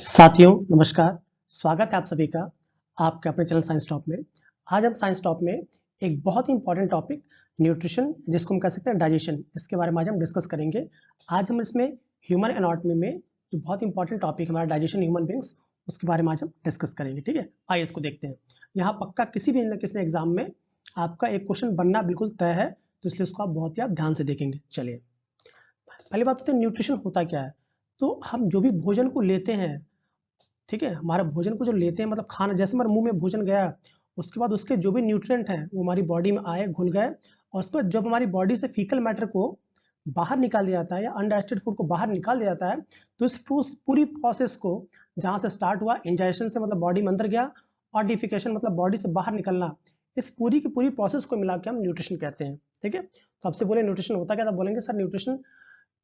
साथियों नमस्कार। स्वागत है आप सभी का आपके अपने चैनल साइंस टॉप में। आज हम साइंस टॉप में एक बहुत ही इंपॉर्टेंट टॉपिक न्यूट्रिशन, जिसको हम कह सकते हैं डाइजेशन, इसके बारे में आज हम डिस्कस करेंगे। आज हम इसमें ह्यूमन एनाटॉमी में जो बहुत इंपॉर्टेंट टॉपिक हमारा डाइजेशन ह्यूमन बींग्स, उसके बारे में आज हम डिस्कस करेंगे। ठीक है, आइए इसको देखते हैं। यहाँ पक्का किसी भी न किसी एग्जाम में आपका एक क्वेश्चन बनना बिल्कुल तय है, तो इसलिए उसको आप बहुत ही आप ध्यान से देखेंगे। चलिए, पहली बात होती है न्यूट्रिशन होता क्या है। तो हम जो भी भोजन को लेते हैं, ठीक है, हमारे भोजन को जो लेते हैं, मतलब खाना, जैसे हमारे मुंह में भोजन गया, उसके बाद उसके जो भी न्यूट्रिएंट हैं वो हमारी बॉडी में आए, घुल गए, और उसके बाद जब हमारी बॉडी से फीकल मैटर को बाहर निकाल दिया जाता है या अनडाइजेस्टेड फूड को बाहर निकाल दिया जाता है, तो इस पूरी प्रोसेस को, जहाँ से स्टार्ट हुआ इंडाइजेशन से, मतलब बॉडी में अंदर गया, और डिफिकेशन मतलब बॉडी से बाहर निकलना, इस पूरी की पूरी प्रोसेस को मिला के हम न्यूट्रिशन कहते हैं। ठीक है, तो आपसे बोले न्यूट्रिशन होता क्या, तो बोलेंगे सर न्यूट्रिशन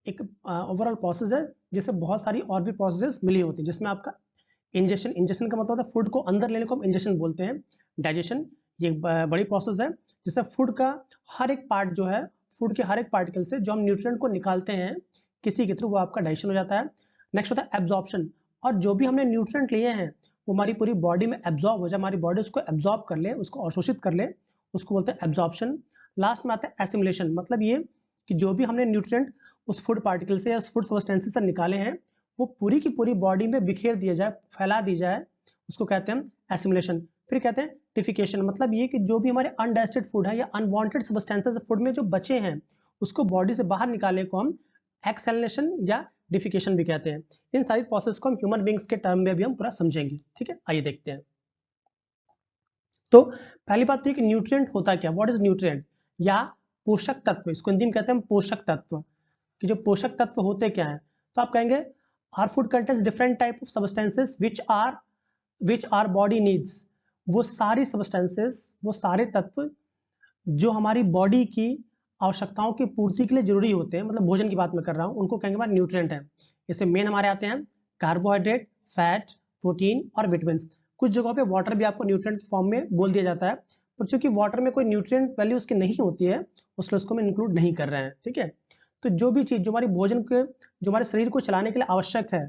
एक ओवरऑल प्रोसेस है जिससे बहुत सारी और भी प्रोसेसेस मिली होती है, जिसमें आपका इंजेक्शन का मतलब होता है फूड को अंदर लेने को हम इंजेक्शन बोलते हैं। डाइजेशन ये एक बड़ी प्रोसेस है जिससे फूड का हर एक पार्ट जो है, फूड के हर एक पार्टिकल से जो हम न्यूट्रिएंट को निकालते हैं किसी के थ्रू, वो आपका डाइजेशन हो जाता है। नेक्स्ट होता है एब्जॉर्प्शन, और जो भी हमने न्यूट्रिएंट लिए हैं वो हमारी पूरी बॉडी में एब्जॉर्ब हो जाए, हमारी बॉडी उसको एब्जॉर्ब कर ले, उसको अवशोषित कर ले, उसको बोलते हैं एब्जॉर्प्शन। लास्ट में आता है एसिमुलेशन, मतलब ये कि जो भी हमने न्यूट्रिएंट उस फूड पार्टिकल से या उस फूड सब्सटेंसेस से निकाले हैं, वो पूरी की पूरी बॉडी में बिखेर दिया जाए, फैला दी जाए, उसको कहते हैं हम एसिमुलेशन। फिर कहते हैं डिफिकेशन, मतलब ये कि जो भी हमारे अनडाइजेस्टेड फूड है या अनवांटेड सब्सटेंसेस फूड में जो बचे हैं, उसको बॉडी से बाहर निकाले को हम एक्सेलेशन या डिफिकेशन भी कहते हैं। इन सारी प्रोसेस को हम ह्यूमन बींग्स के टर्म में भी हम पूरा समझेंगे। ठीक है, आइए देखते हैं। तो पहली बात तो ये कि न्यूट्रिएंट होता क्या, व्हाट इज न्यूट्रिएंट, या पोषक तत्व, इसको हिंदी में कहते हैं हम पोषक तत्व। कि जो पोषक तत्व होते क्या हैं, तो आप कहेंगे our food contains different type of substances which our body needs। वो सारी substances, वो सारे तत्व जो हमारी बॉडी की आवश्यकताओं की पूर्ति के लिए जरूरी होते हैं, मतलब भोजन की बात मैं कर रहा हूँ, उनको कहेंगे हमारे न्यूट्रिएंट है। इससे मेन हमारे आते हैं कार्बोहाइड्रेट, फैट, प्रोटीन और विटामिन। कुछ जगहों पे वाटर भी आपको न्यूट्रिएंट की फॉर्म में बोल दिया जाता है, पर चूंकि वाटर में कोई न्यूट्रिएंट वैल्यू उसकी नहीं होती है, उसलिए उसको हम इंक्लूड नहीं कर रहे हैं। ठीक है, तो जो भी चीज जो हमारी भोजन के, जो हमारे शरीर को चलाने के लिए आवश्यक है,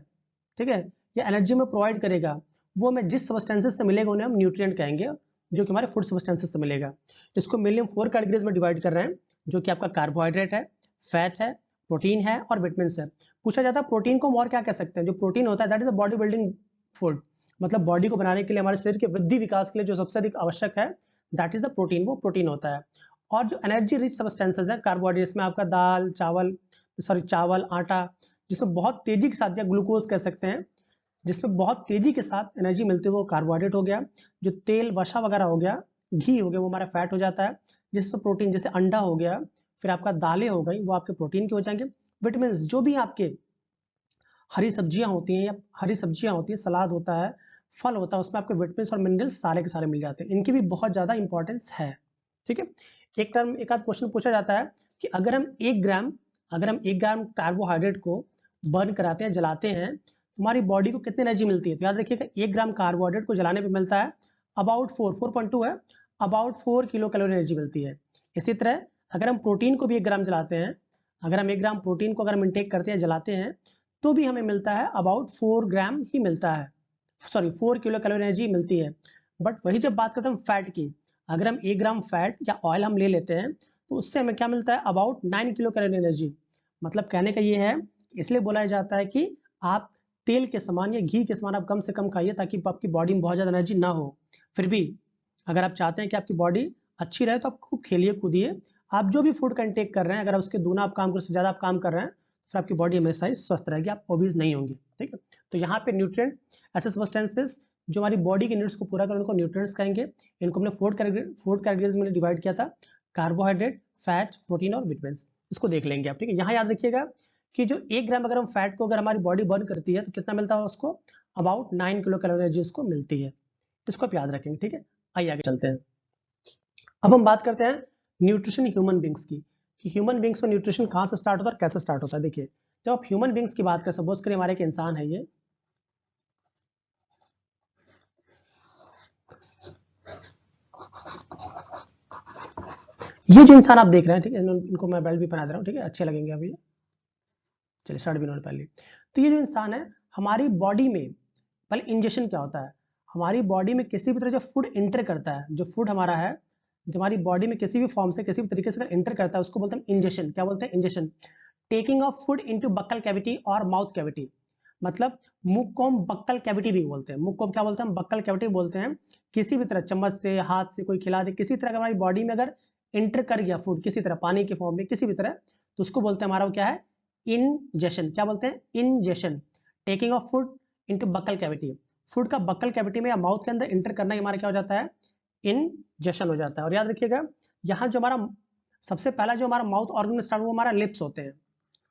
ठीक है, या एनर्जी में प्रोवाइड करेगा, वो हमें जिस सब्सटेंसेस से मिलेगा उन्हें हम न्यूट्रिएंट कहेंगे, जो कि हमारे फूड सब्सटेंसेस से मिलेगा। इसको मेनली हम 4 कैटेगरीज में डिवाइड कर रहे हैं, जो कि आपका कार्बोहाइड्रेट है, फैट है, प्रोटीन है और विटामिन है। पूछा जाता है प्रोटीन को हम और क्या कह सकते हैं। जो प्रोटीन होता है that is a body building food, मतलब बॉडी को बनाने के लिए, हमारे शरीर के वृद्धि विकास के लिए जो सबसे अधिक आवश्यक है, दैट इज द प्रोटीन, वो प्रोटीन होता है। और जो एनर्जी रिच सब्सटेंसेस है कार्बोहाइड्रेट्स में, आपका दाल, चावल, आटा, जिसमें बहुत तेजी के साथ, या ग्लूकोज कह सकते हैं, जिसमें बहुत तेजी के साथ एनर्जी मिलती है, वो कार्बोहाइड्रेट हो गया। जो तेल, वसा वगैरह हो गया, घी हो गया, वो हमारा फैट हो जाता है। जिससे प्रोटीन, जैसे अंडा हो गया, फिर आपका दालें हो गई, वो आपके प्रोटीन के हो जाएंगे। विटामिन, जो भी आपके हरी सब्जियां होती हैं, सलाद होता है, फल होता है, उसमें आपके विटामिन और मिनरल्स सारे के सारे मिल जाते हैं। इनकी भी बहुत ज्यादा इंपॉर्टेंस है। ठीक है, एक आध क्वेश्चन पूछा जाता है कि अगर हम 1 ग्राम कार्बोहाइड्रेट को बर्न कराते हैं, जलाते हैं, तुम्हारी बॉडी को कितनी एनर्जी मिलती है। तो याद रखिएगा 1 ग्राम कार्बोहाइड्रेट को जलाने पे मिलता है अबाउट 4.2 है, अबाउट 4 किलो कैलोरी एनर्जी मिलती है। इसी तरह अगर हम प्रोटीन को भी 1 ग्राम जलाते हैं, अगर हम 1 ग्राम प्रोटीन को अगर हम इंटेक करते हैं, जलाते हैं, तो भी हमें मिलता है अबाउट 4 ग्राम ही मिलता है, 4 किलो कैलोरी एनर्जी मिलती है। बट वही जब बात करते हैं फैट की, अगर हम 1 ग्राम फैट या ऑयल हम ले लेते हैं, तो उससे हमें क्या मिलता है, अबाउट 9 किलो कैलोरी एनर्जी। मतलब कहने का ये है, इसलिए बोला जाता है कि आप तेल के समान या घी के समान आप कम से कम खाइए, ताकि आपकी बॉडी में बहुत ज्यादा एनर्जी ना हो। फिर भी अगर आप चाहते हैं कि आपकी बॉडी अच्छी रहे, तो आप खूब खेलिए कूदिए। आप जो भी फूड कंटेक कर रहे हैं, अगर उसके दूना आप काम कर, उससे ज्यादा आप काम कर रहे हैं, फिर आपकी बॉडी हमेशा ही स्वस्थ रहेगी, आप ओबीज नहीं होंगे। ठीक है, तो यहाँ पे न्यूट्रिएंट, ऐसे सब्सटेंसेस जो हमारी बॉडी के नीड्स को पूरा करें, उनको न्यूट्रिएंट्स कहेंगे। इनको हमने 4 कैटेगरीज में डिवाइड किया था, कार्बोहाइड्रेट, फैट, प्रोटीन और विटामिन। इसको देख लेंगे आप। ठीक है, यहाँ याद रखिएगा कि जो 1 ग्राम अगर हम फैट को अगर हमारी बॉडी बर्न करती है, तो कितना मिलता है उसको, अबाउट 9 किलो कैलोरी एनर्जी उसको मिलती है। इसको आप याद रखेंगे। ठीक है, आइए आगे चलते हैं। अब हम बात करते हैं न्यूट्रिशन ह्यूमन बींग्स की, कि ह्यूमन बींग्स में न्यूट्रिशन कहाँ से स्टार्ट होता है और कैसे स्टार्ट होता है। देखिए, जब आप ह्यूमन बींग्स की बात करें, सपोज करें हमारे एक इंसान है, ये जो इंसान आप देख रहे हैं, ठीक है, इनको मैं बेल्ट भी पहना दे रहा हूँ, ठीक है, अच्छे लगेंगे अभी। चलिए, शर्ट भी इन्होंने पहन ली। तो ये जो इंसान है, हमारी बॉडी में पहले इंजेशन क्या होता है, हमारी बॉडी में किसी भी तरह जो फूड इंटर करता है, जो फूड हमारा है जो हमारी बॉडी में किसी भी फॉर्म से किसी भी तरीके से इंटर करता है उसको बोलते हैं इंजेशन। क्या बोलते हैं? Ingestion. Taking of food into buccal cavity और माउथ कैविटी, मतलब मुंह को हम बक्कल कैविटी भी बोलते हैं। मुंह को क्या बोलते हैं? बक्कल कैविटी बोलते हैं। किसी भी तरह चम्मच से, हाथ से कोई खिला दे, किसी तरह का हमारी बॉडी में अगर इंटर कर गया फूड किसी तरह, पानी के फॉर्म में किसी भी तरह, तो उसको बोलते हैं हमारा क्या है? इंजेशन। क्या बोलते हैं? Ingestion. Taking of food into buccal cavity, food का बक्कल कैविटी में या माउथ के अंदर इंटर करना हमारा क्या हो जाता है? इंजेशन हो जाता है। और याद रखिएगा यहाँ जो हमारा सबसे पहला जो हमारा माउथ ऑर्गन में स्टार्ट, वो हमारा लिप्स होते हैं,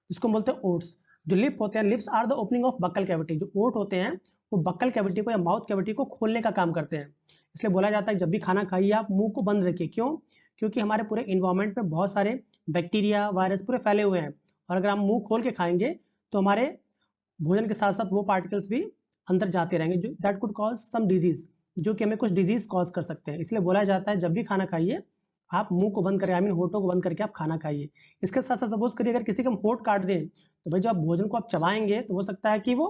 जिसको बोलते हैं ओट्स। जो लिप होते हैं, lips are the opening of buccal cavity. जो ओट होते हैं वो बक्कल कैविटी को या माउथ कैविटी को खोलने का काम करते हैं। इसलिए बोला जाता है जब भी खाना खाइए आप मुंह को बंद रखिए। क्यों? क्योंकि हमारे पूरे इन्वायरमेंट में बहुत सारे बैक्टीरिया, वायरस पूरे फैले हुए हैं, और अगर हम मुंह खोल के खाएंगे तो हमारे भोजन के साथ साथ वो पार्टिकल्स भी अंदर जाते रहेंगे, जो that could cause some disease, जो कि हमें कुछ डिजीज कॉज कर सकते हैं। इसलिए बोला जाता है जब भी खाना खाइए आप मुंह को बंद करें, आई मीन होठों को बंद करके आप खाना खाइए। इसके साथ साथ सपोज करिए अगर किसी का हम होठ काट दें, तो भाई जब आप भोजन को आप चबाएंगे तो हो सकता है कि वो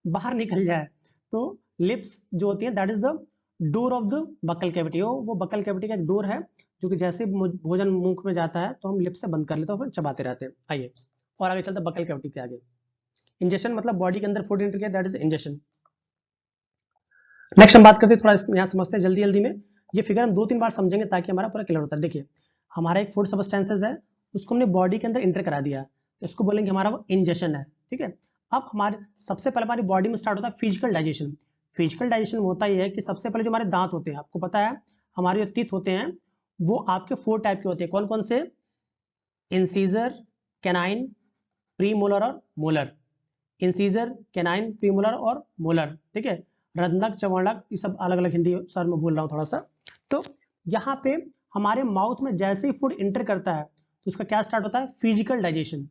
बाहर निकल जाए। तो लिप्स जो होती है that is the door of the buccal cavity. वो बक्कल कैविटी का एक डोर है जो कि जैसे भोजन मुंह में जाता है तो हम लिप्स से बंद कर लेते हैं और फिर चबाते रहते हैं। आइए और आगे चलते हैं बक्कल कैविटी के आगे। इंजेशन मतलब बॉडी के अंदर फूड एंटर किया, दैट इज इंजेशन। नेक्स्ट हम बात करते हैं, थोड़ा यहाँ समझते हैं जल्दी जल्दी में। ये फिगर हम 2-3 बार समझेंगे ताकि हमारा पूरा क्लियर होता है। देखिए हमारा एक फूड सब्सटेंसेस है, उसको हमने बॉडी के अंदर इंटर करा दिया, तो इसको बोलेंगे हमारा वो इंजेशन है। ठीक है, अब हमारे सबसे पहले हमारी बॉडी में स्टार्ट होता है फिजिकल डाइजेशन। फिजिकल डाइजेशन होता ही है कि सबसे पहले जो हमारे दांत होते हैं, आपको पता है हमारे जो टीथ होते हैं वो आपके 4 टाइप के होते हैं। कौन कौन से? इंसीजर, कैनाइन, प्रीमोलर और मोलर। इंसीजर, कैनाइन, प्रीमोलर और मोलर। ठीक है, रंध्रक, चवर्णक, ये सब अलग अलग हिंदी सर मैं बोल रहा हूँ थोड़ा सा। तो यहाँ पे हमारे माउथ में जैसे ही फूड इंटर करता है तो उसका क्या स्टार्ट होता है? Physical digestion.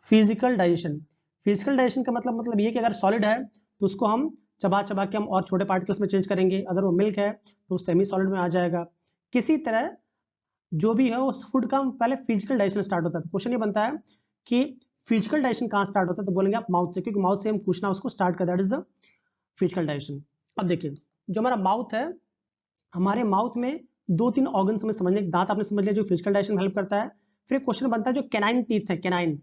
Physical digestion, physical digestion का मतलब ये कि अगर सॉलिड है तो उसको हम चबा चबा के हम और छोटे पार्टिकल्स में चेंज करेंगे। अगर वो मिल्क है तो सेमी सॉलिड में आ जाएगा। किसी तरह जो भी है उस फूड का पहले फिजिकल डाइजेशन स्टार्ट होता है। तो क्वेश्चन ये बनता है कि फिजिकल डाइजेशन कहाँ स्टार्ट होता है? तो बोलेंगे आप माउथ से, क्योंकि माउथ से हम पूछना उसको स्टार्ट कर, that is the physical digestion. अब देखिए जो हमारा माउथ है, हमारे माउथ में 2-3 ऑर्गन हमें समझने, दांत आपने समझ लिया जो फिजिकल डाइजेशन में हेल्प करता है। फिर क्वेश्चन बनता है जो कैनाइन टीथ है, कैनाइन,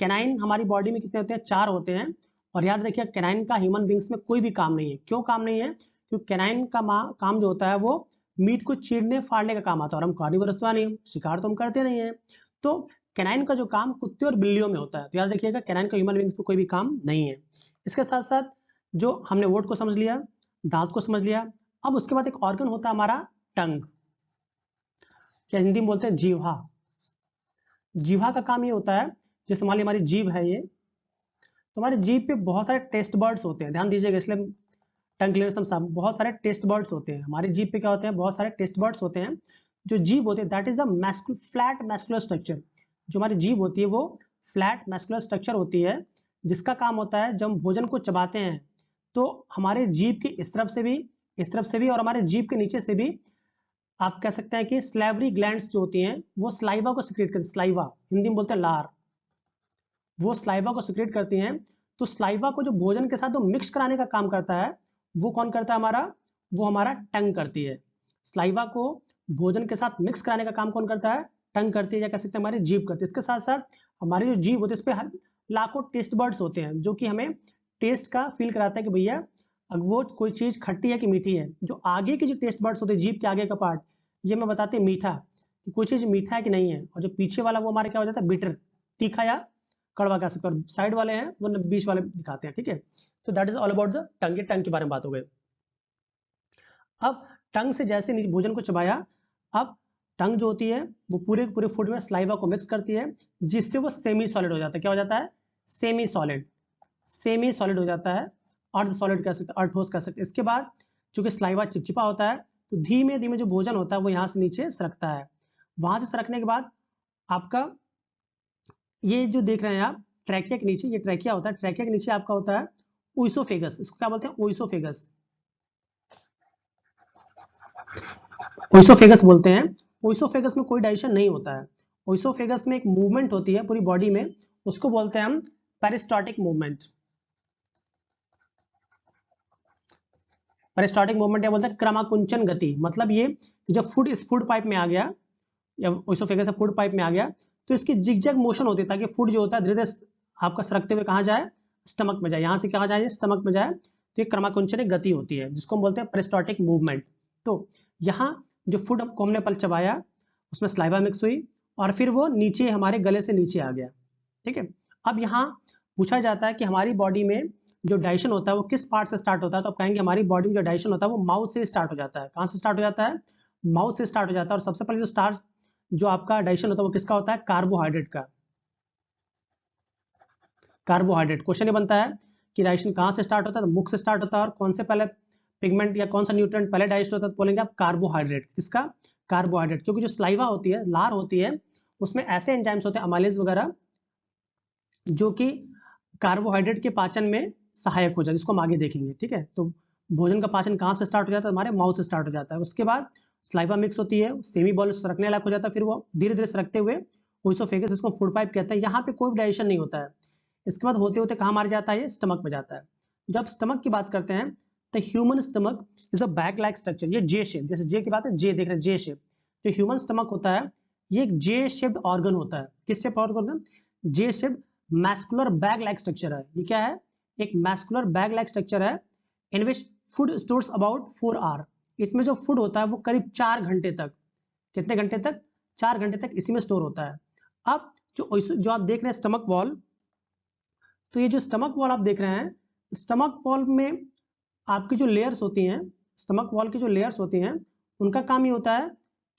कैनाइन हमारी बॉडी में कितने होते हैं? 4 होते हैं। और याद रखिए कैनाइन का ह्यूमन बींग्स में कोई भी काम नहीं है। क्यों काम नहीं है? क्योंकि कैनाइन का काम जो होता है वो मीट को चीरने फाड़ने का काम आता है, और हम कार्निवोरस तो नहीं, शिकार तो हम करते नहीं है। तो कैनाइन का जो काम कुत्ते और बिल्लियों में होता है। तो याद रखिएगा कैनाइन का ह्यूमन बींग्स में कोई भी काम नहीं है। इसके साथ साथ जो हमने वोट को समझ लिया, दांत को समझ लिया, अब उसके बाद एक ऑर्गन होता है हमारा टंग, क्या हिंदी में बोलते हैं जीवा। जीवा का काम ये होता है, जैसे मान ली हमारी जीभ है ये, तो हमारे जीभ पे बहुत सारे टेस्ट बर्ड्स होते हैं, ध्यान दीजिएगा, इसलिए टंग क्लियर सब बहुत सारे टेस्ट बर्ड्स होते हैं हमारी जीभ पे। क्या होते हैं? बहुत सारे टेस्ट बर्ड्स होते हैं। जो जीभ होती है that is a flat muscular structure. जो हमारी जीभ होती है वो फ्लैट मैस्कुलर स्ट्रक्चर होती है, जिसका काम होता है जब हम भोजन को चबाते हैं तो हमारे जीभ की इस तरफ से भी, इस तरफ से भी, और हमारे जीभ के नीचे से भी आप कह सकते हैं कि स्लेवरी ग्लैंड्स जो होती हैं वो स्लाइवा को सिक्रेट करती हैं। स्लाइवा हिंदी में बोलते हैं लार, वो स्लाइवा को सिक्रेट करती हैं। तो स्लाइवा को जो भोजन के साथ जो मिक्स कराने का काम करता है वो कौन करता है? हमारा वो हमारा टंग करती है। स्लाइवा को भोजन के साथ मिक्स कराने का काम कौन करता है? टंग करती है, या कह सकते हैं हमारी जीभ करती है। इसके साथ साथ हमारी जो जीभ होती है इस पे हर लाखों टेस्ट बर्ड्स होते हैं जो कि हमें टेस्ट का फील कराता है कि भैया अगर वो कोई चीज खट्टी है कि मीठी है। जो आगे के जो टेस्ट बर्ड्स होते हैं, जीभ के आगे का पार्ट, ये मैं बताते हैं मीठा, कि कोई चीज मीठा है कि नहीं है। और जो पीछे वाला वो हमारे क्या हो जाता है? बिटर, तीखा या कड़वा कह सकते हैं। और साइड वाले हैं वो बीच वाले दिखाते हैं। ठीक है, तो that is all about the tongue. Tongue के बारे में बात हो गई। अब टंग से जैसे भोजन को चबाया, अब टंग जो होती है वो पूरे पूरे फूड में स्लाइवा को मिक्स करती है, जिससे वो सेमी सॉलिड हो जाता है। क्या हो जाता है? सेमी सॉलिड, सेमी सॉलिड हो जाता है, अर्ध सॉलिड कह सकते हैं, ठोस कह सकते हैं। इसके बाद चूंकि स्लाइवा चिपचिपा होता है तो धीमे धीमे जो भोजन होता है वो यहाँ से नीचे सरकता है। वहां से सरकने के बाद आपका ये जो देख रहे हैं आप ट्रैकिया के नीचे, ये ट्रैकिया होता है, ट्रैकिया के नीचे आपका होता है ओइसोफेगस। इसको क्या बोलते हैं? ओइसोफेगस, ओइसोफेगस बोलते हैं। ओइसोफेगस में कोई डाइजेशन नहीं होता है। ओइसोफेगस में एक मूवमेंट होती है पूरी बॉडी में, उसको बोलते हैं हम पेरिस्टाल्टिक मूवमेंट। पेरिस्टाल्टिक मूवमेंट या बोलते हैं क्रमाकुंचन गति, मतलब ये कि जब फूड इस फूड पाइप में आ गया या ओइसोफेगस से फूड पाइप में आ गया तो इसकी जिगजैग मोशन होती है ताकि फूड जो होता है धीरे धीरे आपका सरकते हुए कहाँ जाए, स्टमक में जाए, यहाँ से कहाँ जाए, स्टमक में जाए। तो ये क्रमाकुंचन गति होती है जिसको हम बोलते हैं पेरिस्टाल्टिक मूवमेंट। तो यहाँ जो फूड को हमने पल चबाया उसमें स्लाइवा मिक्स हुई और फिर वो नीचे हमारे गले से नीचे आ गया, ठीक है। अब यहाँ पूछा जाता है कि हमारी बॉडी में जो डाइजेशन होता है वो किस पार्ट से स्टार्ट होता है, तो आप कहेंगे हमारी बॉडी में जो डाइजेशन होता है वो माउथ से स्टार्ट हो जाता है। कहाँ से स्टार्ट हो जाता है? माउथ से स्टार्ट हो जाता है। और सबसे पहले जो स्टार्ट जो आपका डाइजेशन होता है वो किसका होता है? कार्बोहाइड्रेट का। कार्बोहाइड्रेट। क्वेश्चन ये बनता है कि डाइजेशन कहाँ से स्टार्ट होता है, तो मुख से स्टार्ट होता है। और कौन से पहले पिगमेंट या कौन सा न्यूट्रिएंट पहले डाइजेस्ट होता है, तो बोलेंगे आप कार्बोहाइड्रेट। किसका? कार्बोहाइड्रेट। क्योंकि जो स्लाइवा होती है, लार होती है, उसमें ऐसे एंजाइम्स होते हैं अमाइलेज वगैरह जो कि कार्बोहाइड्रेट के पाचन में सहायक हो जाए, जिसको हम आगे देखेंगे, ठीक है। तो भोजन का पाचन कहाँ से स्टार्ट हो जाता है? हमारे माउथ से स्टार्ट हो जाता है। उसके बाद स्लाइवा मिक्स होती है, सेमी बॉल सरकने लायक हो जाता है, फिर वो धीरे धीरे सरकते हुए ओइसोफेगस, इसको फूड पाइप कहते हैं, यहाँ पे कोई भी डाइजेशन नहीं होता है। इसके बाद होते होते कहाँ मार जाता है? ये स्टमक में जाता है। जब स्टमक की बात करते हैं तो human stomach is a bag like structure. ये जे शेप, जैसे जे की बात है, जे देख रहे हैं, जे शेप। जो ह्यूमन स्टमक होता है ये एक जे शेप्ड ऑर्गन होता है। किस शेप ऑर्गन? जे shaped muscular bag like structure है। ये क्या है? एक मैस्कुलर बैग लाइक स्ट्रक्चर है in which food stores about 4 hour. इसमें जो फूड होता है वो करीब 4 घंटे तक, कितने घंटे तक? 4 घंटे तक इसी में स्टोर होता है। अब जो आप देख रहे हैं स्टमक वॉल, तो ये जो स्टमक वॉल आप देख रहे हैं, स्टमक वॉल में आपकी जो लेयर्स होती हैं, स्टमक वॉल की जो लेयर्स होती हैं, उनका काम ये होता है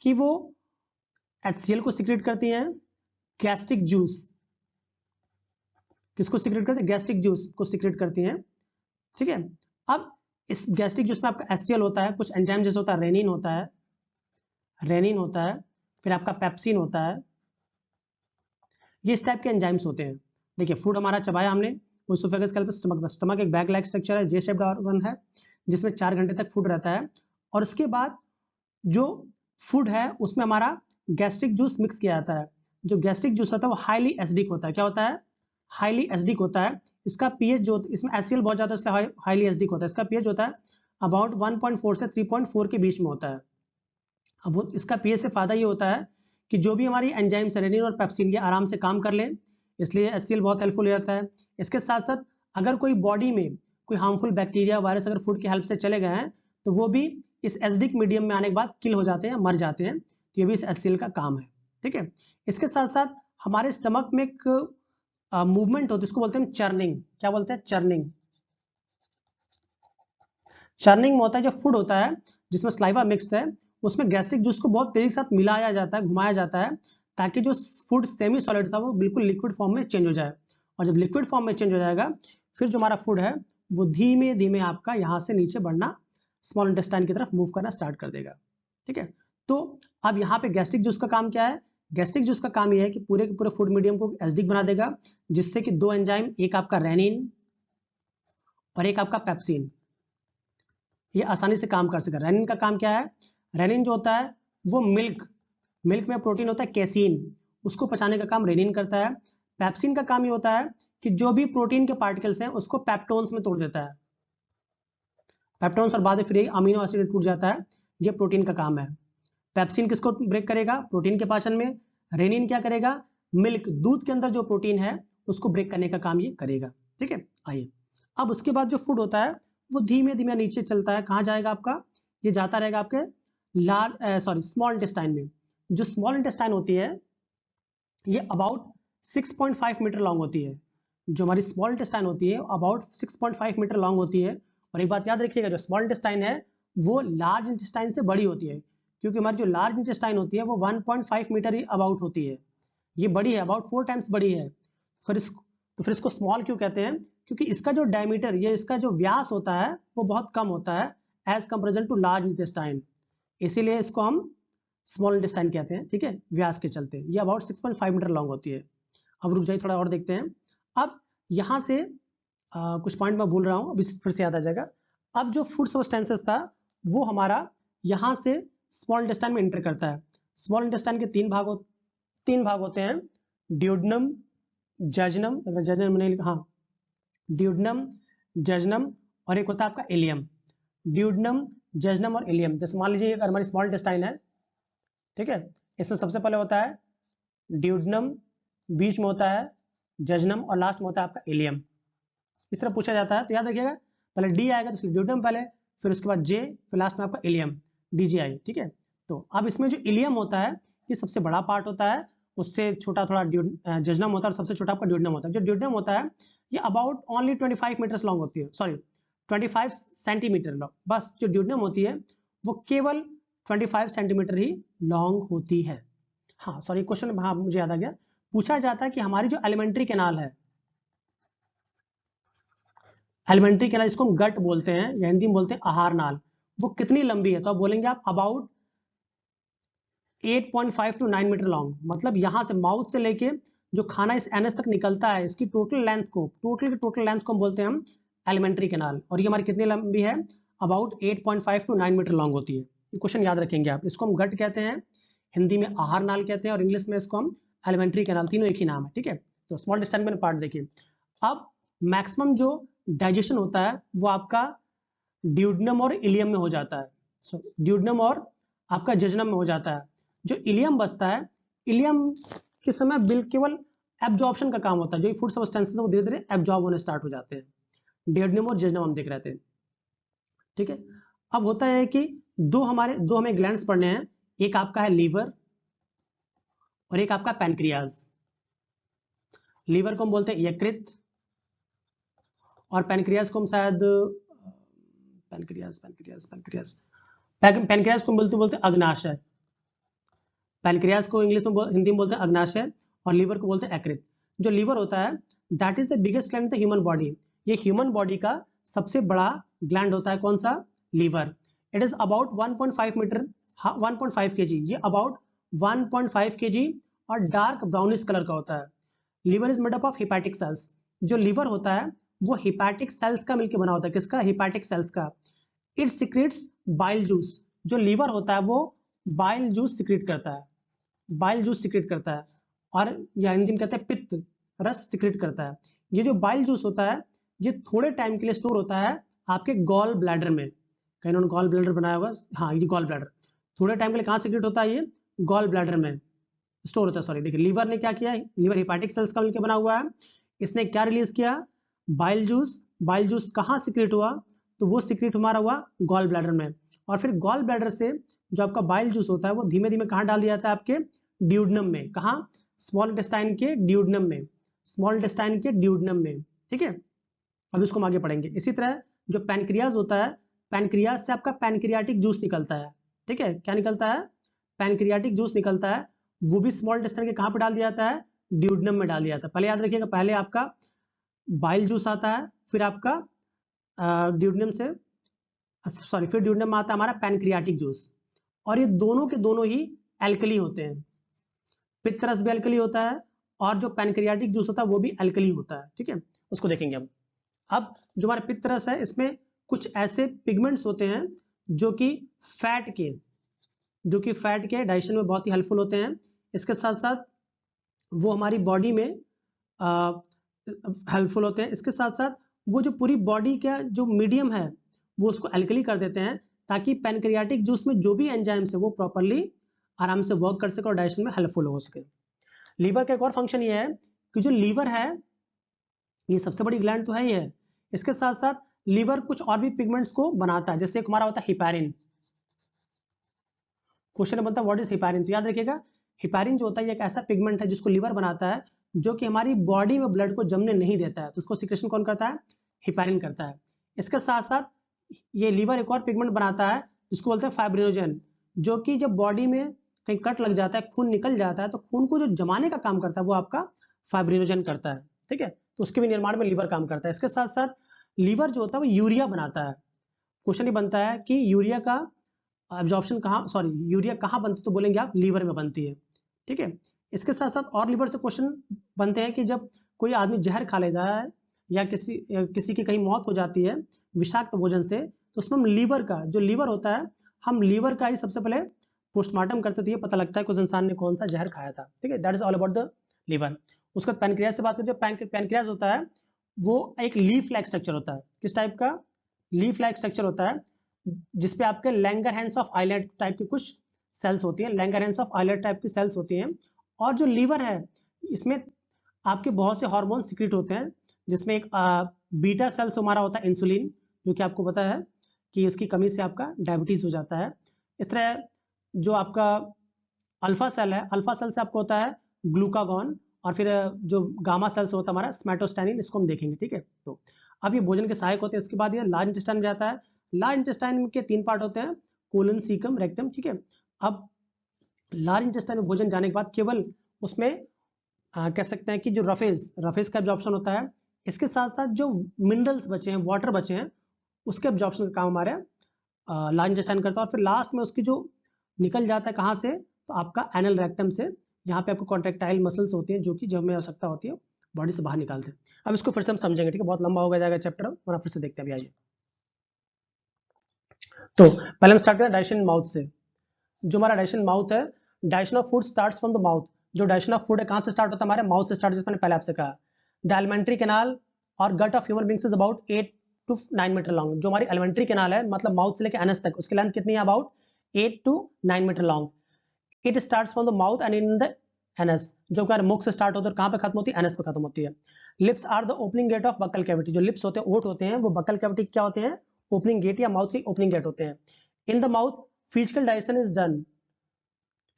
कि वो HCl को सिक्रेट करती हैं, गैस्ट्रिक जूस। किसको सिक्रेट करती है? गैस्ट्रिक जूस को सिक्रेट करती हैं, ठीक है। अब इस गैस्ट्रिक जूस में आपका HCl होता है, कुछ एंजाइम जैसे होता है, रेनिन होता है, रेनिन होता है, फिर आपका पेप्सिन होता है। ये इस टाइप के एंजाइम्स होते हैं। देखिए फूड हमारा चबाया हमने, ओइसोफेगस के स्टमक में। स्टमक एक बैग लाइक स्ट्रक्चर है, जे शेप्ड ऑर्गन है जिसमें 4 घंटे तक फूड रहता है। और उसके बाद जो फूड है उसमें हमारा गैस्ट्रिक जूस मिक्स किया जाता है। जो गैस्ट्रिक जूस होता है वो हाईली एसिडिक होता है। क्या होता है? हाईली एसिडिक होता है। इसका पीएच जो, इसमें HCl बहुत ज्यादा है इसलिए हाईली एसिडिक होता है। इसका पीएच होता है अबाउट 1.4 से 3.4 के बीच में होता है। अब इसका पीएच से फायदा ये होता है कि जो भी हमारी एंजाइम रेनिन और पेप्सिन ये आराम से काम कर ले, इसलिए HCl बहुत हेल्पफुल हो जाता है। इसके साथ साथ अगर कोई बॉडी में कोई हार्मफुल बैक्टीरिया वायरस अगर फूड की हेल्प से चले गए हैं तो वो भी इस एसिडिक मीडियम में आने के बाद किल हो जाते हैं, मर जाते हैं। तो ये भी इस HCl का काम है, ठीक है। इसके साथ साथ हमारे स्टमक में एक मूवमेंट होती है, इसको बोलते हैं चर्निंग। क्या बोलते हैं? चर्निंग। चर्निंग में होता है जो फूड होता है जिसमें स्लाइवा मिक्स्ड है, उसमें गैस्ट्रिक जूस को बहुत तेजी के साथ मिलाया जाता है, घुमाया जाता है, ताकि जो फूड सेमी सॉलिड था वो बिल्कुल लिक्विड फॉर्म में चेंज हो जाए। और जब लिक्विड फॉर्म में चेंज हो जाएगा फिर जो हमारा फूड है वो धीमे धीमे आपका यहाँ से नीचे बढ़ना, स्मॉल इंटेस्टाइन की तरफ मूव करना स्टार्ट कर देगा, ठीक है। तो अब यहाँ पे गैस्ट्रिक जूस का काम क्या है? गैस्ट्रिक जूस का काम यह है कि पूरे के पूरे फूड मीडियम को एसिडिक बना देगा, जिससे कि 2 एंजाइम, एक आपका रेनिन और एक आपका पेप्सिन, ये आसानी से काम कर सके। रेनिन का काम क्या है? रेनिन जो होता है वो मिल्क में प्रोटीन होता है कैसीन, उसको पचाने का काम रेनिन करता है। पेप्सिन का काम ये होता है कि जो भी प्रोटीन के पार्टिकल्स हैं उसको पेप्टोन्स में तोड़ देता है, पेप्टोन्स, और बाद में फिर अमीनो एसिड टूट जाता है। ये प्रोटीन का काम है। पेप्सिन किसको ब्रेक करेगा? प्रोटीन के पाचन में। रेनिन क्या करेगा? मिल्क, दूध के अंदर जो प्रोटीन है उसको ब्रेक करने का काम ये करेगा, ठीक है। आइए अब उसके बाद जो फूड होता है वो धीमे धीमे नीचे चलता है। कहाँ जाएगा आपका? ये जाता रहेगा आपके स्मॉल इंटेस्टाइन में। जो स्मॉल इंटेस्टाइन होती है ये अबाउट 6.5 मीटर लॉन्ग होती है। जो हमारी स्मॉल इंटेस्टाइन होती है अबाउट 6.5 मीटर लॉन्ग होती है। और एक बात याद रखिएगा, जो स्मॉल इंटेस्टाइन है वो लार्ज इंटेस्टाइन से बड़ी होती है, क्योंकि हमारी जो लार्ज इंटेस्टाइन होती है वो 1.5 मीटर ही अबाउट होती है। ये बड़ी है, अबाउट 4 टाइम्स बड़ी है। फिर इसको स्मॉल क्यों कहते हैं? क्योंकि इसका जो डायमीटर, ये इसका जो व्यास होता है वो बहुत कम होता है as comparison to large intestine, इसीलिए इसको हम स्मॉल इंटेस्टाइन कहते हैं, ठीक है, व्यास के चलते। ये अबाउट 6.5 मीटर लॉन्ग होती है। अब रुक जाइए, थोड़ा और देखते हैं। अब यहाँ से कुछ पॉइंट मैं भूल रहा हूँ, अभी फिर से याद आ जाएगा। अब जो फूड सब्सटेंसेस था वो हमारा यहाँ से स्मॉल इंटेस्टाइन में एंटर करता है। स्मॉल इंटेस्टाइन के 3 भाग होते हैं, ड्यूडेनम, जजनम, अगर जजनम नहीं लिखा, हाँ, ड्यूडेनम, जजनम, और एक होता है आपका इलियम। ड्यूडनम, जजनम और इलियम। जैसे मान लीजिए हमारी स्मॉल इंटेस्टाइन है, ठीक है, इसमें सबसे पहले होता है ड्यूडनम, बीच में होता है जजनम और लास्ट में होता है आपका इलियम। इस तरह पूछा जाता है, तो याद रखिएगा पहले डी आएगा तो ड्यूडनम पहले, फिर उसके बाद जे, फिर लास्ट में आपका इलियम, डीजीआई, ठीक है। तो अब इसमें जो इलियम होता है ये सबसे बड़ा पार्ट होता है, उससे छोटा थोड़ा जजनम होता है और सबसे छोटा आपका ड्यूडनम होता है। जो ड्यूडनम होता है ये अबाउट ओनली 25 मीटर्स लॉन्ग होती है, सॉरी 25 सेंटीमीटर लॉन्ग, बस जो ड्यूडनम होती है वो केवल 25 सेंटीमीटर ही लॉन्ग होती है। हाँ सॉरी क्वेश्चन, हाँ मुझे याद आ गया, पूछा जाता है कि हमारी जो एलिमेंट्री कैनाल है, एलिमेंट्री कैनाल जिसको हम गट बोलते हैं या हिंदी में बोलते हैं आहार नाल, वो कितनी लंबी है, तो आप बोलेंगे आप अबाउट 8.5 to 9 मीटर लॉन्ग। मतलब यहां से माउथ से लेके जो खाना इस एनएस तक निकलता है, इसकी टोटल लेंथ को, टोटल लेंथ को हम बोलते हैं हम एलिमेंट्री कैनाल, और ये हमारी कितनी लंबी है, अबाउट 8.5 to 9 मीटर लॉन्ग होती है। ये क्वेश्चन याद रखेंगे आप, इसको हम गट कहते हैं, हिंदी में आहार नाल कहते हैं, और इंग्लिश में इसको हम एलिमेंट्री कैनाल, तीनों एक ही नाम है, ठीक है। तो स्मॉल डिस्टेंस में पार्ट देखिए। अब मैक्सिमम जो डाइजेशन होता है वो आपका ड्यूडनम और इलियम में हो जाता है, सो ड्यूडनम और आपका जजनम में हो जाता है। जो इलियम बचता है, इलियम के समय बिल केवल एब्जॉर्प्शन का काम होता है, जो फूड सब्सटेंसेस वो धीरे धीरे एब्जॉर्ब होने स्टार्ट हो जाते हैं। ड्यूडनम और जजनम हम देख रहे थे, ठीक है। अब होता है कि दो हमें ग्लैंड्स पढ़ने हैं, एक आपका है लीवर और एक आपका पैनक्रियाज। लीवर को हम बोलते हैं यकृत, और पैनक्रियाज को हम शायद पैनक्रियाज पैनक्रियाज पैनक्रियाज पैनक्रियाज को बोलते अग्नाशय। पैनक्रियाज को इंग्लिश में हिंदी में बोलते हैं अग्नाशय, और लीवर को बोलते हैं यकृत। जो लीवर होता है that is the biggest gland in the human body, ये ह्यूमन बॉडी का सबसे बड़ा ग्लैंड होता है, कौन सा, liver. It is about 1.5 metre, 1.5 kg, ये अबाउट 1.5 kg और डार्क ब्राउनिश कलर का होता है। Liver is made up of hepatic cells. जो लीवर होता है वो हिपैटिक सेल्स का मिलकर बना होता है, किसका, हिपैटिक सेल्स का। It secretes bile juice. जो लीवर होता है वो बाइल जूस सिक्रेट करता है, बाइल जूस सिक्रेट करता है, और या हिंदी में कहते हैं पित्त रस सिक्रेट करता है। ये जो बाइल जूस होता है ये थोड़े टाइम के लिए स्टोर होता है आपके गॉल ब्लैडर में, कहीं उन्होंने गॉल ब्लैडर बनाया होगा, हाँ ये गॉल ब्लैडर, थोड़े टाइम के लिए कहाँ सिक्रेट होता है, ये गॉल ब्लैडर में स्टोर होता है। सॉरी देखिए, लीवर ने क्या किया है, लीवर हिपैटिक सेल्स का मिलकर बना हुआ है, इसने क्या रिलीज किया, बाइल जूस। बाइल जूस कहाँ सिक्रेट हुआ, तो वो सिक्रेट हमारा हुआ गॉल ब्लैडर में, और फिर गॉल ब्लैडर से जो आपका बाइल जूस होता है वो धीमे धीमे कहाँ डाल दिया जाता है, आपके ड्यूडनम में, कहाँ, स्मॉल इंटेस्टाइन के ड्यूडनम में, स्मॉल इंटेस्टाइन के ड्यूडनम में, ठीक है। अब इसको हम आगे पढ़ेंगे। इसी तरह जो पैनक्रियाज होता है, पैनक्रियाज से आपका पैनक्रियाटिक जूस निकलता है, ठीक है, क्या निकलता है, पैनक्रियाटिक जूस निकलता है, वो भी स्मॉल इंटेस्टाइन के कहाँ पे डाल दिया जाता है, ड्यूडनम में डाल दिया जाता है। पहले याद रखिएगा, पहले आपका बाइल जूस आता है, फिर आपका ड्यूडनम से, सॉरी फिर ड्यूडनम में आता है हमारा पैनक्रियाटिक जूस, और ये दोनों के दोनों ही एल्कली होते हैं। पित्त रस भी एल्कली होता है और जो पैनक्रियाटिक जूस होता है वो भी एल्कली होता है, ठीक है, उसको देखेंगे हम। अब जो हमारा पित्त रस है इसमें कुछ ऐसे पिगमेंट्स होते हैं जो कि फैट के डाइजेशन में बहुत ही हेल्पफुल होते हैं। इसके साथ साथ वो हमारी बॉडी में हेल्पफुल होते हैं। इसके साथ साथ वो जो पूरी बॉडी का जो मीडियम है वो उसको एल्कली कर देते हैं, ताकि पैनक्रियाटिक जूस में जो भी एंजाइम्स है वो प्रॉपरली आराम से वर्क कर सके और डाइजेशन में हेल्पफुल हो सके। लीवर का एक और फंक्शन ये है कि जो लीवर है ये सबसे बड़ी ग्लैंड तो है ही है, इसके साथ साथ लीवर कुछ और भी पिगमेंट्स को बनाता है, जैसे एक हमारा होता है हिपैरिन। क्वेश्चन बनता है व्हाट इज हिपैरिन, तो याद रखिएगा हिपैरिन जो होता है एक ऐसा पिगमेंट है जिसको लीवर बनाता है, जो कि हमारी बॉडी में ब्लड को जमने नहीं देता है, तो उसको सिक्रेशन कौन करता है, हिपैरिन करता है। इसके साथ साथ ये लीवर एक और पिगमेंट बनाता है जिसको बोलते हैं फाइब्रिनोजन, जो कि जब बॉडी में कहीं कट लग जाता है, खून निकल जाता है, तो खून को जो जमाने का काम करता है वो आपका फाइब्रिनोजन करता है, ठीक है, तो उसके भी निर्माण में लीवर काम करता है। इसके साथ साथ लीवर जो होता है वो यूरिया बनाता है। क्वेश्चन ये बनता है कि यूरिया का एब्जॉर्प्शन कहाँ, सॉरी यूरिया कहाँ बनती है, तो बोलेंगे आप लीवर में बनती है, ठीक है। इसके साथ साथ और लीवर से क्वेश्चन बनते हैं कि जब कोई आदमी जहर खा लेता है या किसी की कहीं मौत हो जाती है विषाक्त भोजन से, तो उसमें हम लीवर का, जो लीवर होता है, हम लीवर का ही सबसे पहले पोस्टमार्टम करते थे, ये पता लगता है कि उस इंसान ने कौन सा जहर खाया था, ठीक है, that is all about the liver. उसके बाद पैनक्रियाज से बात करते हैं। पैनक्रियाज होता है वो एक लीफ लाइक स्ट्रक्चर होता है, किस टाइप का, लीफ लाइक स्ट्रक्चर होता है, जिसपे आपके लैंगरहैंस ऑफ आइलेट टाइप की कुछ सेल्स होती है, लैंगरहैंस ऑफ आइलेट टाइप की सेल्स होती हैं। और जो लीवर है इसमें आपके बहुत से हार्मोन सिक्रीट होते हैं, जिसमें एक बीटा सेल्स हमारा होता है इंसुलिन, जो कि आपको पता है कि इसकी कमी से आपका डायबिटीज हो जाता है। इस तरह जो आपका अल्फा सेल है, अल्फा सेल से आपको होता है ग्लूकागॉन, और फिर जो गामा सेल्स होता है हमारा स्मेटोस्टैनिन, इसको हम देखेंगे, ठीक है। तो अब ये भोजन के सहायक होते हैं। इसके बाद ये लार्ज इंटेस्टाइन में जाता है। लार्ज इंटेस्टाइन के 3 पार्ट होते हैं, कोलन, सीकम, रेक्टम, ठीक है। अब लार्ज इंटेस्टाइन में भोजन जाने के बाद केवल उसमें कह सकते हैं कि जो रफेज का एब्जॉर्प्शन होता है, इसके साथ साथ जो मिनरल्स बचे हैं, वाटर बचे हैं, उसके एब्जॉर्प्शन का काम हमारे लार्ज इंटेस्टाइन करता है। और फिर लास्ट में उसकी जो निकल जाता है कहाँ से, तो आपका एनल रेक्टम से, यहाँ पे आपको कॉन्ट्रेक्टाइल मसल्स होती हैं जो कि जब में आवश्यकता होती है बॉडी से बाहर निकालते हैं। अब इसको फिर से हम समझेंगे, ठीक है, बहुत लंबा हो जाएगा चैप्टर, और फिर से देखते हैं। अभी आइए, तो पहले हम स्टार्ट करें डाइजेशन माउथ से। जो हमारा डाइजेशन माउथ है, digestion of food starts from the mouth. जो डाइजेशन ऑफ फूड है कहाँ से स्टार्ट होता है, हमारे माउथ से स्टार्ट, जैसे मैंने पहले आपसे कहा। द एलिमेंट्री कैनाल और gut of human beings is about 8 to 9 metre long. जो हमारी एलिमेंट्री कैनाल है, मतलब माउथ से लेकर एनस तक, उसकी लेंथ कितनी है, about 8 to 9 metre long. It starts from the mouth and in the anus. जो हमारे मुख से स्टार्ट होता है, कहाँ पे खत्म होती है, एनस पे खत्म होती है। Lips are the opening gate of buccal cavity. जो लिप्स होते हैं, ओठ होते हैं, वो बक्कल कैविटी क्या होते हैं, ओपनिंग गेट या माउथ की ओपनिंग गेट होते हैं। In the mouth physical digestion is done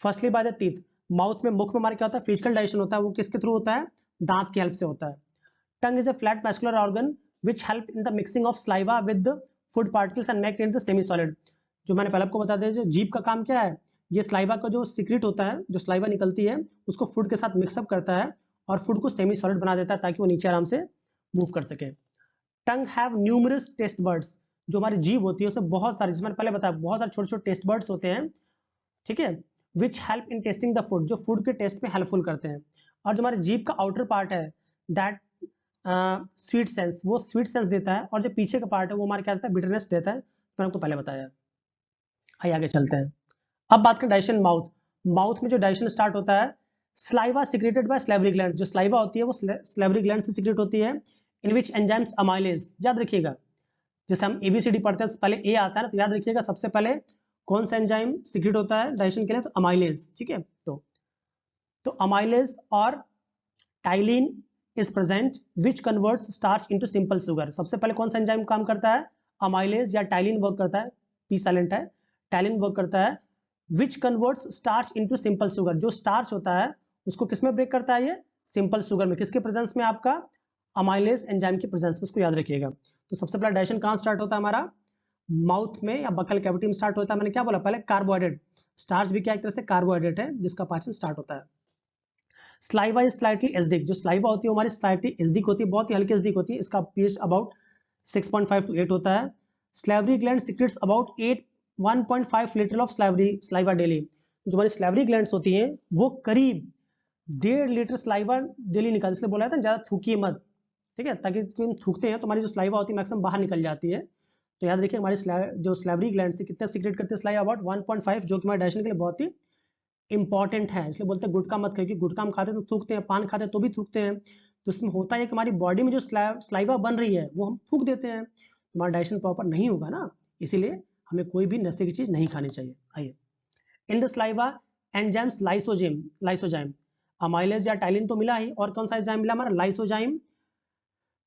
firstly by the teeth. Mouth में, मुख में हमारे क्या होता है, फिजिकल डाइजेशन होता है, वो किसके थ्रू होता है, दांत की हेल्प से होता है। Tongue is a flat muscular organ which help in the mixing of saliva with the food particles and make it the semi solid. जो मैंने पहले आपको बता दिया, जो जीभ का काम क्या है, ये स्लाइवा का जो सीक्रेट होता है, जो स्लाइवा निकलती है, उसको फूड के साथ मिक्सअप करता है और फूड को सेमी सॉलिड बना देता है, ताकि वो नीचे आराम से मूव कर सके। टंग हैव न्यूमरस टेस्ट बर्ड्स। जो हमारी जीभ होती है उसमें बहुत सारे, जिसमें पहले बताया, बहुत सारे छोटे छोटे टेस्ट बर्ड्स होते हैं, ठीक है, which help in testing the food, जो फूड के टेस्ट में हेल्पफुल करते हैं। और जो हमारे जीभ का आउटर पार्ट है, दैट स्वीट सेंस, वो स्वीट सेंस देता है, और जो पीछे का पार्ट है वो हमारे क्या देता है, बिटरनेस देता है। तो आपको पहले बताया। आइए आगे चलते हैं। अब बात करें डाइजेशन माउथ। माउथ में जो डाइजेशन स्टार्ट होता है, saliva secreted by salivary gland. जो स्लाइवा होती है वो स्लाइवरी ग्लैंड से सिक्रेट होती है। इन विच एंजाइम्स अमाइलेज, याद रखिएगा, जैसे हम एबीसीडी पढ़ते हैं, पहले ए आता है ना, तो याद रखिएगा सबसे पहले कौन सा एंजाइम सिक्रेट होता है डाइजेशन के लिए, तो अमाइलेज, ठीक है। तो अमाइलेज और ptyalin is present which converts starch into simple sugar. सबसे पहले कौन सा एंजाइम काम करता है, अमाइलेज या टाइलिन वर्क करता है, पी साइलेंट है, टाइलिन वर्क करता है, which converts starch into simple sugar. जो स्टार्च होता है उसको किसमें ब्रेक करता है, ये सिंपल शुगर में। किसके प्रेजेंस में, आपका अमाइलेज एंजाइम के प्रेजेंस में, इसको याद रखिएगा। तो सबसे पहला डाइजेशन कहाँ स्टार्ट होता है हमारा, माउथ में या बक्कल कैविटी में स्टार्ट होता है। मैंने क्या बोला पहले, कार्बोहाइड्रेट। स्टार्च भी क्या एक तरह से कार्बोहाइड्रेट है, जिसका पाचन स्टार्ट होता है। Saliva is slightly acidic. जो स्लाइवा होती है हमारी स्लाइटली एसिडिक होती है, बहुत ही हल्की एसिडिक होती है। इसका पीएच अबाउट 6.5 to 8 होता है। Salivary gland secrets about 1.5 litre of saliva daily. जो हमारी स्लाइवरी ग्लैंड्स होती हैं वो करीब 1.5 लीटर स्लाइवा डेली निकाल, इसलिए बोला था ज्यादा थूकिए मत, ठीक है, ताकि थूकते हैं तो हमारी जो स्लाइवा होती है मैक्सिमम बाहर निकल जाती है। तो याद रखिए हमारी जो स्लाइवरी ग्लैंड से कितना सीक्रेट करते हैं स्लाइवा, अबाउट 1.5, जो कि हमारे डाइजेशन के लिए बहुत ही इंपॉर्टेंट है। इसलिए बोलते हैं गुटखा मत खाइए, गुटखा हम खाते हैं तो थूकते हैं, पान खाते हैं तो भी थूकते हैं। तो इसमें होता है कि हमारी बॉडी में जो स्लाइवा बन रही है वो हम थूक देते हैं, हमारा डाइजेशन प्रॉपर नहीं होगा ना, इसीलिए हमें कोई भी नशे की चीज नहीं खानी चाहिए। आइए, in the saliva enzymes lysozyme. Amylase या टाइलिन तो मिला ही, और कौन सा एंजाइम मिला हमारा, lysozyme,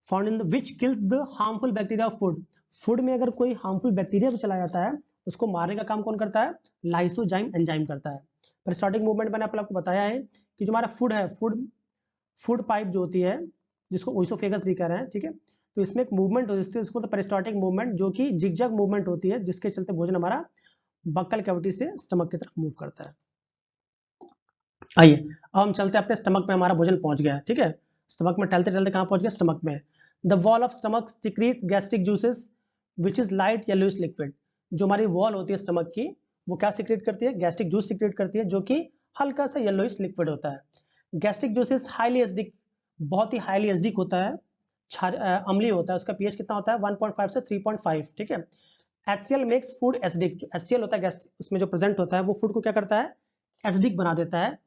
found in the which kills the harmful bacteria of food. Food में अगर कोई हार्मफुल बैक्टीरिया भी चला जाता है, उसको मारने का काम कौन करता है, लाइसोजाइम एंजाइम करता है। पेरिस्टाल्टिक मूवमेंट मैंने आपको बताया है कि जो हमारा फूड है, फूड पाइप जो होती है, जिसको ओइसोफेगस भी कह रहे हैं, ठीक है, तो इसमें एक मूवमेंट होती है, इसको तो पेरिस्टाल्टिक मूवमेंट, जो कि जिगजैग मूवमेंट होती है, जिसके चलते भोजन हमारा बक्कल कैविटी से स्टमक की तरफ मूव करता है। आइए अब हम चलते हैं अपने स्टमक में, हमारा भोजन पहुंच गया है, ठीक है। स्टमक में टहलते टहलते कहाँ पहुंच गया, स्टमक में। The wall of stomach secrete gastric juices which is light yellowish liquid. जो हमारी वॉल होती है स्टमक की, वो क्या सिक्रेट करती है, गैस्ट्रिक जूस सिक्रेट करती है, जो कि हल्का सा येलोइश लिक्विड होता है। गैस्ट्रिक जूसेस हाईली एसिडिक, बहुत ही हाईली एसिडिक होता है, अम्लीय होता है। उसका पीएच कितना होता है, 1.5 से 3.5, ठीक है। HCl makes food acidic. जो HCl होता है उसमें जो प्रेजेंट होता है, वो फूड को क्या करता है, एसिडिक बना देता है।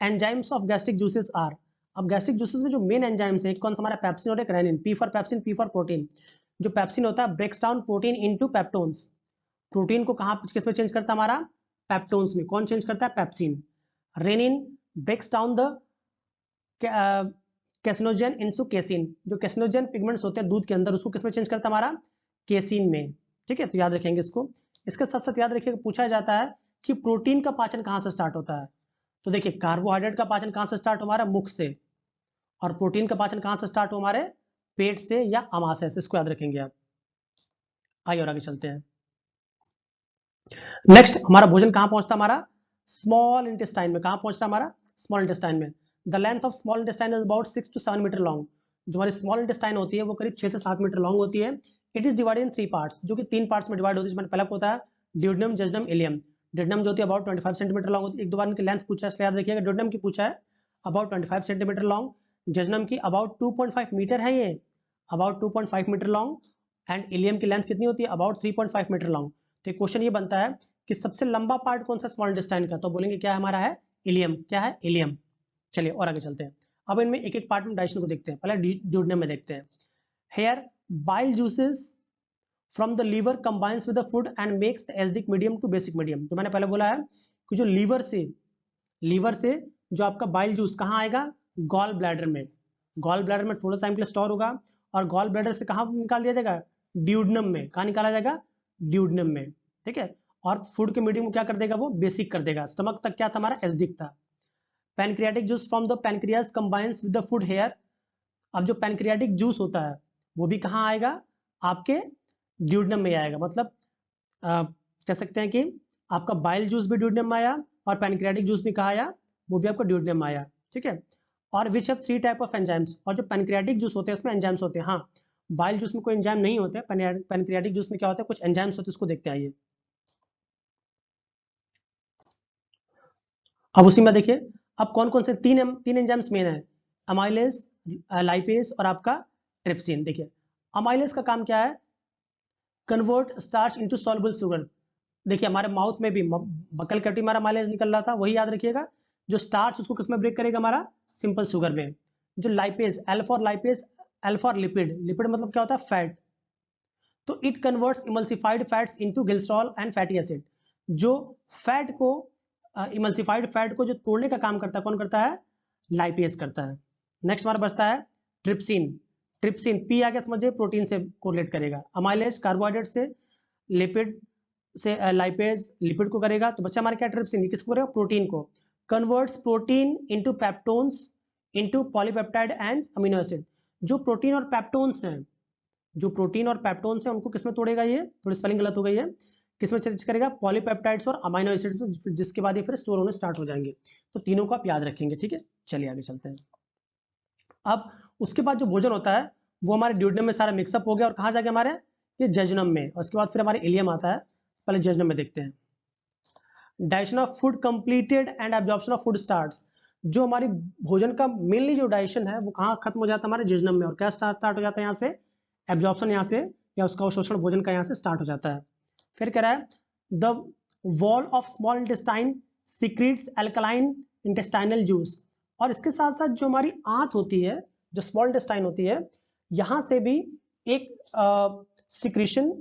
Enzymes of gastric juices are. अब गैस्ट्रिक जूसेस में जो मेन एंजाइम्स है, एक कौन सा हमारा, पेप्सिन और एक rennin. P for pepsin, P for protein. जो पेप्सिन होता है breaks down protein into peptones, protein को कहाँ किस में चेंज करता है हमारा, पेप्टोन्स में। कौन चेंज करता है, pepsin. Rennin breaks down the caseinogen into casein, जो कैसिनोजन पिगमेंट्स होते हैं दूध के अंदर, उसको किस में चेंज करता है हमारा, केसिन में। ठीक है, तो याद रखेंगे इसको। इसके साथ साथ याद रखिएगा, पूछा जाता है कि प्रोटीन का पाचन कहाँ से स्टार्ट होता है। तो देखिए, कार्बोहाइड्रेट का पाचन कहाँ से स्टार्ट हो, हमारा मुख से, और प्रोटीन का पाचन कहाँ से स्टार्ट हो, हमारे पेट से या अमाशय से। इसको याद रखेंगे आप। आइए और आगे चलते हैं। नेक्स्ट, हमारा भोजन कहाँ पहुंचता है, हमारा स्मॉल इंटेस्टाइन में। कहाँ पहुंचता है हमारा, स्मॉल इंटेस्टाइन में। The length of small intestine is about 6 to 7 metre long. जो हमारी स्मॉल इंटेस्टाइन होती है वो करीब 6 से 7 मीटर लॉन्ग होती है। It is divided in 3 parts, जो कि 3 पार्ट्स में डिवाइड होती है। मैंने पहला होता है ड्यूडेनम, जजनम, इलियम। ड्यूडेनम जो होती है अबाउट 25 सेंटीमीटर लॉन्ग होती है। एक दो बार इनकी लेंथ पूछा है, इसलिए याद रखिएगा। ड्यूडेनम की पूछा है अबाउट 25 सेंटीमीटर लॉन्ग, जजनम की अबाउट 2.5 मीटर है, ये about 2.5 metre long, and ileum की लेंथ कितनी होती है, अबाउट 3.5 मीटर लॉन्ग। तो क्वेश्चन ये बनता है कि सबसे लंबा पार्ट कौन सा स्मॉल इंटेस्टाइन का, तो बोलेंगे क्या हमारा है, इलियम। क्या है, इलियम। चलिए और आगे चलते हैं। अब इनमें एक एक पार्ट में डाइजेशन को देखते हैं। पहले ड्यूडेनम में देखते हैं। Here bile juices from the liver combines with the food and makes the acidic medium to basic medium. तो मैंने पहले बोला है कि जो लीवर से जो आपका बाइल जूस कहाँ आएगा, गॉल ब्लैडर में। गॉल ब्लैडर में थोड़ा टाइम के लिए स्टोर होगा, और गॉल ब्लैडर से कहाँ निकाल दिया जाएगा, ड्यूडेनम में। कहाँ निकाला जाएगा, ड्यूडेनम में। ठीक है, और फूड के मीडियम को क्या कर देगा, वो बेसिक कर देगा। स्टमक तक क्या था हमारा, एसिडिक था। Pancreatic juice from the pancreas combines with the food here. अब जो पैनक्रियाटिक जूस होता है वो भी कहाँ आएगा, आपके ड्यूडेनम में आएगा। मतलब कह सकते हैं कि आपका बाइल जूस भी ड्यूडेनम में आया, और पैनक्रियाटिक जूस भी कहाँ आया, वो भी आपका ड्यूडेनम में आया। ठीक है, और which have 3 type of enzymes. और जो पैनक्रियाटिक जूस होते हैं उसमें एंजाइम्स होते हैं। हाँ, बाइल जूस में कोई एंजाइम नहीं होते, पैनक्रियाटिक जूस में क्या होता है, कुछ एंजाइम्स होते हैं, उसको देखते आइए। अब उसी में देखिए, अब कौन कौन से तीन एंजाइम्स मेन है, अमाइलेज, लाइपेज और आपका ट्रिप्सिन। देखिए, अमाइलेज का काम क्या है, convert starch into soluble sugar. देखिए, हमारे माउथ में भी बकल कैविटी हमारा माइलेज निकल रहा था, वही याद रखिएगा। जो स्टार्च उसको किसमें ब्रेक करेगा, हमारा सिंपल शुगर में। जो lipase, L for lipase, L for lipid. Lipid मतलब क्या होता है, फैट। तो it converts emulsified fats into glycerol and fatty acid. जो फैट को इमल्सिफाइड फैट को जो तोड़ने का काम करता है, कौन करता है, लाइपेज करता है। नेक्स्ट हमारा बचता है ट्रिप्सिन। ट्रिप्सिन पी आगे समझिए, प्रोटीन से कोरिलेट करेगा। अमाइलेज कार्बोहाइड्रेट से, लिपिड से लाइपेज लिपिड को करेगा। तो बच्चा हमारा क्या, ट्रिप्सिन किसको करेगा, प्रोटीन को। Converts protein into peptones into polypeptide and amino acid. जो प्रोटीन और पेप्टोन्स हैं, जो प्रोटीन और पेप्टोन्स हैं, उनको किसमें तोड़ेगा, ये थोड़ी स्पेलिंग गलत हो गई है, किसमें चेंज करेगा, पॉलीपेप्टाइड्स और अमीनो एसिड, जिसके बाद ये फिर स्टोर होने स्टार्ट हो जाएंगे। तो तीनों को आप याद रखेंगे। ठीक है, चलिए आगे चलते हैं। अब उसके बाद जो भोजन होता है वो हमारे ड्यूडेनम में सारा मिक्सअप हो गया, और कहाँ जाके हमारे, ये जजनम में। और उसके बाद फिर हमारे इलियम आता है। पहले जजनम में देखते हैं। Digestion of food completed and absorption of food starts. जो हमारी भोजन का मेनली जो डाइजेशन है वो कहाँ खत्म हो जाता है, हमारे जजनम में। और क्या स्टार्ट हो जाता है यहाँ से, एब्जॉर्प्शन यहाँ से, या उसका शोषण भोजन का यहाँ से स्टार्ट हो जाता है। फिर कह रहा है the wall of small intestine secrets alkaline intestinal juice. और इसके साथ साथ जो हमारी आंत होती है, जो स्मॉल इंटेस्टाइन होती है, यहाँ से भी एक सिक्रीशन,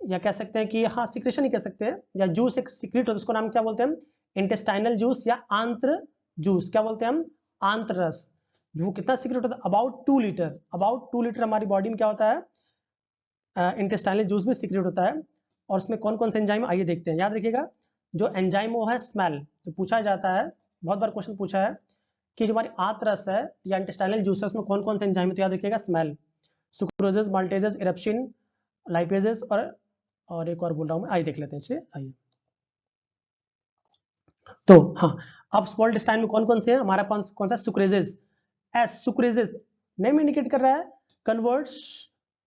या कह सकते हैं कि हाँ सिक्रेशन ही कह सकते हैं, या जूस एक सीक्रेट होता है, उसको नाम क्या बोलते हैं, इंटेस्टाइनल जूस या आंत्र जूस। क्या बोलते हैं हम, आंत्र रस। वो कितना सीक्रेट होता है, अबाउट 2 लीटर। अबाउट 2 लीटर हमारी बॉडी में क्या होता है, इंटेस्टाइनल जूस में सीक्रेट होता है। और उसमें कौन कौन से एंजाइम, आइए देखते हैं। याद रखिएगा, जो एंजाइम वो है स्मेल। तो पूछा जाता है, बहुत बार क्वेश्चन पूछा है कि जो हमारी आंत्र रस है या इंटेस्टाइनल जूस है, उसमें कौन कौन से एंजाइम है, तो याद रखिएगा स्मेल, सुक्रोजेस, माल्टेजेस, इरप्सिन, लाइपेजेस, और एक और बोल रहा हूं मैं, आइए देख लेते हैं। चलिए आइए। तो हाँ, अब स्मॉल इंटेस्टाइन में कौन कौन से हैं, हमारा कौन सा, सुक्रेजेस। सुक्रेजेस नेम इंडिकेट कर रहा है, converts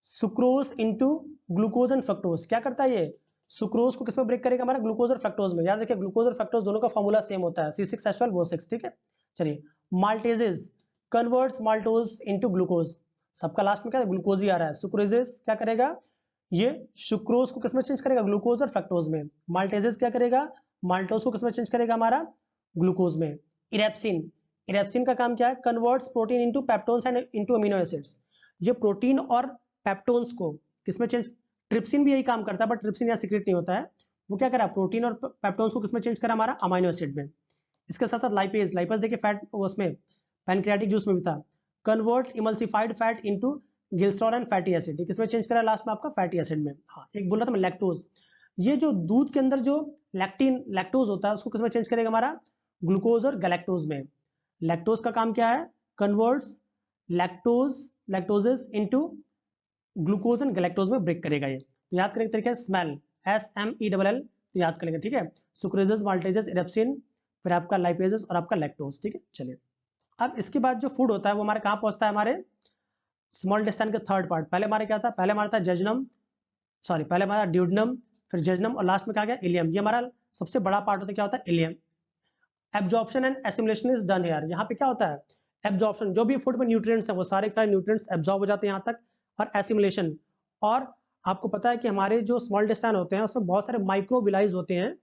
sucrose into glucose and fructose. क्या करता है ये, सुक्रोज को किसमें ब्रेक करेगा, हमारा ग्लूकोज और फ्रक्टोज में। याद रखिए, ग्लूकोज और फ्रक्टोज दोनों का फॉर्मूला सेम होता है, C6H12O6। ठीक है, चलिए। माल्टेजेस कन्वर्ट्स माल्टोज इनटू ग्लूकोज। सबका लास्ट में क्या है, ग्लूकोज ही आ रहा है। सुक्रेजेस क्या करेगा, ये सुक्रोज को किसमें चेंज करेगा, ग्लूकोज और फ्रक्टोज में। माल्टेजेस क्या करेगा, माल्टोज को किसमें चेंज करेगा, हमारा ग्लूकोज में। इरेप्सिन, इरेप्सिन का काम क्या है, converts protein into peptones and into amino acids. ये प्रोटीन और पेप्टोन्स को किसमें चेंज, ट्रिप्सिन भी यही काम करता है, बट ट्रिप्सिन यहाँ सीक्रेट नहीं होता है। वो क्या करा, प्रोटीन और पेप्टोन्स को किसमें चेंज करा, हमारा अमाइनो एसिड में। इसके साथ साथ लाइपेज, लाइपेज देखिए फैट उसमें पैनक्रियाटिक जूस में भी था, convert emulsified fat into glycerol and fatty acid, किसमें चेंज करा लास्ट में आपका फैटी एसिड में। हाँ, एक बोल रहा था मैं लैक्टोज, ये जो दूध के अंदर जो लैक्टोज होता है उसको किसमें चेंज करेगा, हमारा ग्लूकोज और गैलेक्टोज में। लैक्टोज का काम क्या है, converts lactoses into glucose and galactose में ब्रेक करेगा ये। तो याद करेंगे तरीका स्मेल, SMELL, तो याद करेंगे, ठीक है। सुक्रेजेस, माल्टेजेस, इरेप्सिन, फिर आपका लाइपेजेस और आपका लैक्टोज, ठीक है। चलिए अब इसके बाद जो फूड होता है वो हमारे कहाँ पहुंचता है, हमारे स्मॉल इंटेस्टाइन के थर्ड पार्ट। पहले हमारे क्या था, पहले हमारा था जजनम, सॉरी पहले हमारा ड्यूडनम, फिर जजनम और लास्ट में क्या गया, इलियम। ये हमारा सबसे बड़ा पार्ट होता है, क्या होता है, ileum. Absorption and assimilation is done here. यहाँ पे क्या होता है, एब्जॉर्प्शन, जो भी फूड में न्यूट्रिएंट्स हैं वो सारे के सारे न्यूट्रिएंट्स एब्जॉर्ब हो जाते हैं यहाँ तक, और एसिमिलेशन, और आपको पता है कि हमारे जो स्मॉल इंटेस्टाइन होते हैं उसमें बहुत सारे माइक्रोविलाइज होते हैं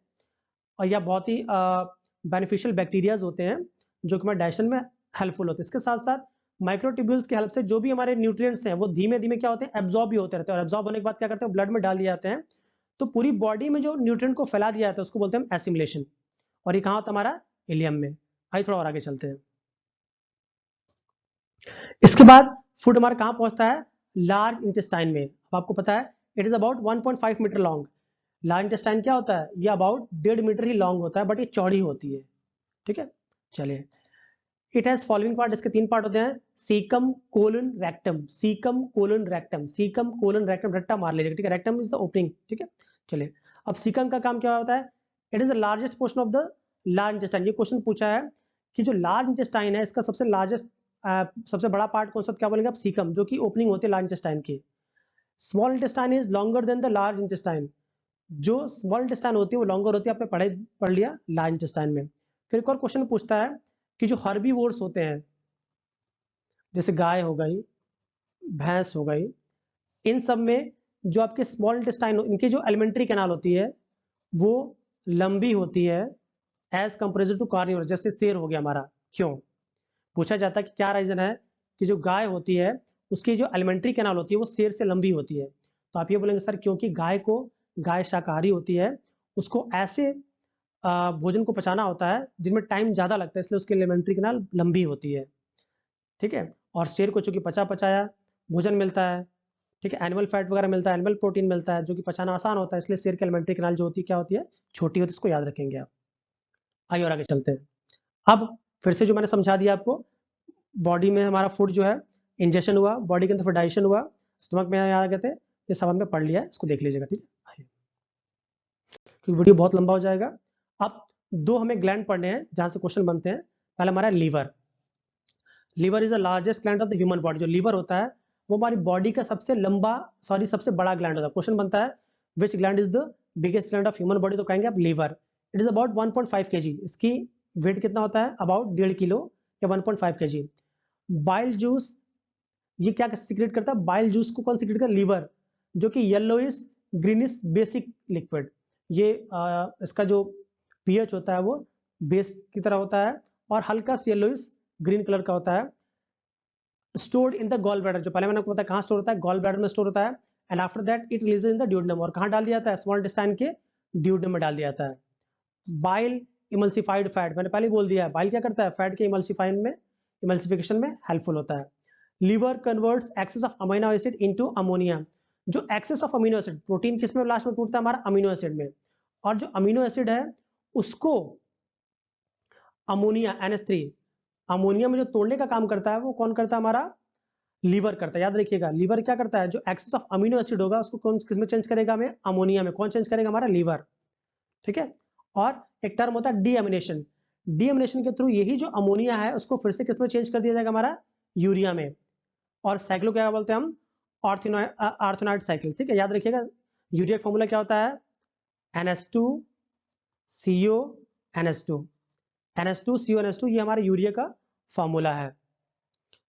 और या बहुत ही बेनिफिशियल बैक्टीरियाज होते हैं जो कि हमारे डाइजेशन में हेल्पफुल होते हैं। इसके साथ साथ माइक्रोट्यूब्यूल्स की हेल्प से जो भी हमारे न्यूट्रिएंट्स हैं वो धीमे धीमे क्या होते हैं, एब्जॉर्ब भी होते रहते हैं, और एब्जॉर्ब होने के बाद क्या करते हैं, ब्लड में डाल दिए जाते हैं। तो पूरी बॉडी में जो न्यूट्रिएंट को फैला दिया जाता है उसको बोलते हैं एसिमिलेशन, और ये कहाँ होता है, हमारा इलियम में। आइए थोड़ा और आगे चलते हैं। इसके बाद फूड हमारा कहाँ पहुंचता है, लार्ज इंटेस्टाइन में। अब आपको पता है it is about 1.5 metre long. Large intestine क्या होता है, ये अबाउट 1.5 मीटर ही लॉन्ग होता है, बट ये चौड़ी होती है, ठीक है। चलिए, इट हैज फॉलोइंग पार्ट, इसके 3 पार्ट होते हैं, caecum colon rectum, caecum colon rectum, caecum colon rectum, रट्टा मार लीजिएगा, ठीक है। रेक्टम इज द ओपनिंग, ठीक है। चलिए, अब सीकम का काम क्या होता है, it is the largest portion of the large intestine. ये क्वेश्चन पूछा है कि जो लार्ज इंटेस्टाइन है इसका सबसे लार्जेस्ट सबसे बड़ा पार्ट कौन सा, क्या बोलेंगे आप, सीकम, जो कि ओपनिंग होती है लार्ज इंटेस्टाइन की। Small intestine is longer than the large intestine, जो स्मॉल इंटेस्टाइन होती है वो लॉन्गर होती है, आपने पढ़ लिया लार्ज इंटेस्टाइन में। फिर एक और क्वेश्चन पूछता है कि जो हर्बीवोर्स होते हैं, जैसे गाय हो गई, भैंस हो गई, इन सब में जो आपके स्मॉल इंटेस्टाइन, इनकी जो एलिमेंट्री कैनाल होती है वो लंबी होती है एज कंपेरिजन टू कार्निवोरस। जैसे शेर हो गया हमारा, क्यों पूछा जाता है कि क्या रीजन है कि जो गाय होती है उसकी जो एलिमेंट्री कैनाल होती है वो शेर से लंबी होती है। तो आप ये बोलेंगे सर क्योंकि गाय शाकाहारी होती है, उसको ऐसे भोजन को पचाना होता है जिनमें टाइम ज़्यादा लगता है, इसलिए उसकी एलिमेंट्री कैनाल लंबी होती है, ठीक है। और शेर को चूंकि पचाया भोजन मिलता है, ठीक है, एनिमल फैट वगैरह मिलता है, एनिमल प्रोटीन मिलता है जो कि पचाना आसान होता है, इसलिए शेर की एलिमेंट्री कैनाल जो होती है क्या होती है, छोटी होती है। इसको याद रखेंगे आप। आइए और आगे चलते हैं। अब फिर से जो मैंने समझा दिया आपको, बॉडी में हमारा फूड जो है इंजेक्शन हुआ, बॉडी के अंदर फिर डाइजेशन हुआ, स्टमक में आ गए थे, ये सब हमने पढ़ लिया है, इसको देख लीजिएगा, ठीक है। क्योंकि वीडियो बहुत लंबा हो जाएगा। अब 2 हमें ग्लैंड पढ़ने हैं जहां से क्वेश्चन बनते हैं। पहला हमारा liver. Liver is the largest gland of the human body. जो लीवर होता है वो हमारी बॉडी का सबसे बड़ा ग्लैंड होता है। क्वेश्चन बनता है which gland is the biggest gland of human body, तो कहेंगे आप liver. It is about 1.5 kg। इसकी वेट कितना होता है, अबाउट 1.5 किलो या 1.5 kg। बाइल जूस, ये क्या सीक्रेट करता है, बाइल जूस को कौन सीक्रेट करता है, लीवर, जो कि येलोइश ग्रीनिश बेसिक लिक्विड। ये इसका जो पीएच होता है वो बेस की तरह होता है और हल्का सा येलोइश ग्रीन कलर का होता है। Stored in the gall bladder, जो पहले मैंने आपको बताया कहाँ स्टोर होता है, गॉल ब्लैडर में स्टोर होता है। And after that it releases in the duodenum, और कहाँ डाल दिया जाता है, स्मॉल इंटेस्टाइन के ड्यूडेनम में डाल दिया जाता है। बाइल इमल्सिफाइड फैट, मैंने पहले बोल दिया है, बाइल क्या करता है, फैट के इमल्सिफिकेशन में हेल्पफुल होता है। Liver converts excess of amino acid into ammonia. जो excess of amino acid, protein किस में लास्ट में टूटता है, हमारा अमीनो एसिड में, और जो अमीनो एसिड है उसको अमोनिया NH3, अमोनिया में जो तोड़ने का काम करता है वो कौन करता है, हमारा लीवर करता है। याद रखिएगा, लीवर क्या करता है, जो एक्सेस ऑफ अमीनो एसिड होगा उसको कौन किस में चेंज करेगा, हमें अमोनिया में। कौन चेंज करेगा, हमारा लीवर, ठीक है। और एक टर्म होता है डीएमिनेशन। डीएमिनेशन के थ्रू यही जो अमोनिया है उसको फिर से किस में चेंज कर दिया जाएगा, हमारा यूरिया में। और साइक्लो क्या बोलते हैं हम, ऑर्थोनाइड साइकिल, ठीक है। याद रखिएगा, यूरिया का फॉर्मूला क्या होता है, NH2CO NH2, NH2CO NH2, ये हमारे यूरिया का फॉर्मूला है।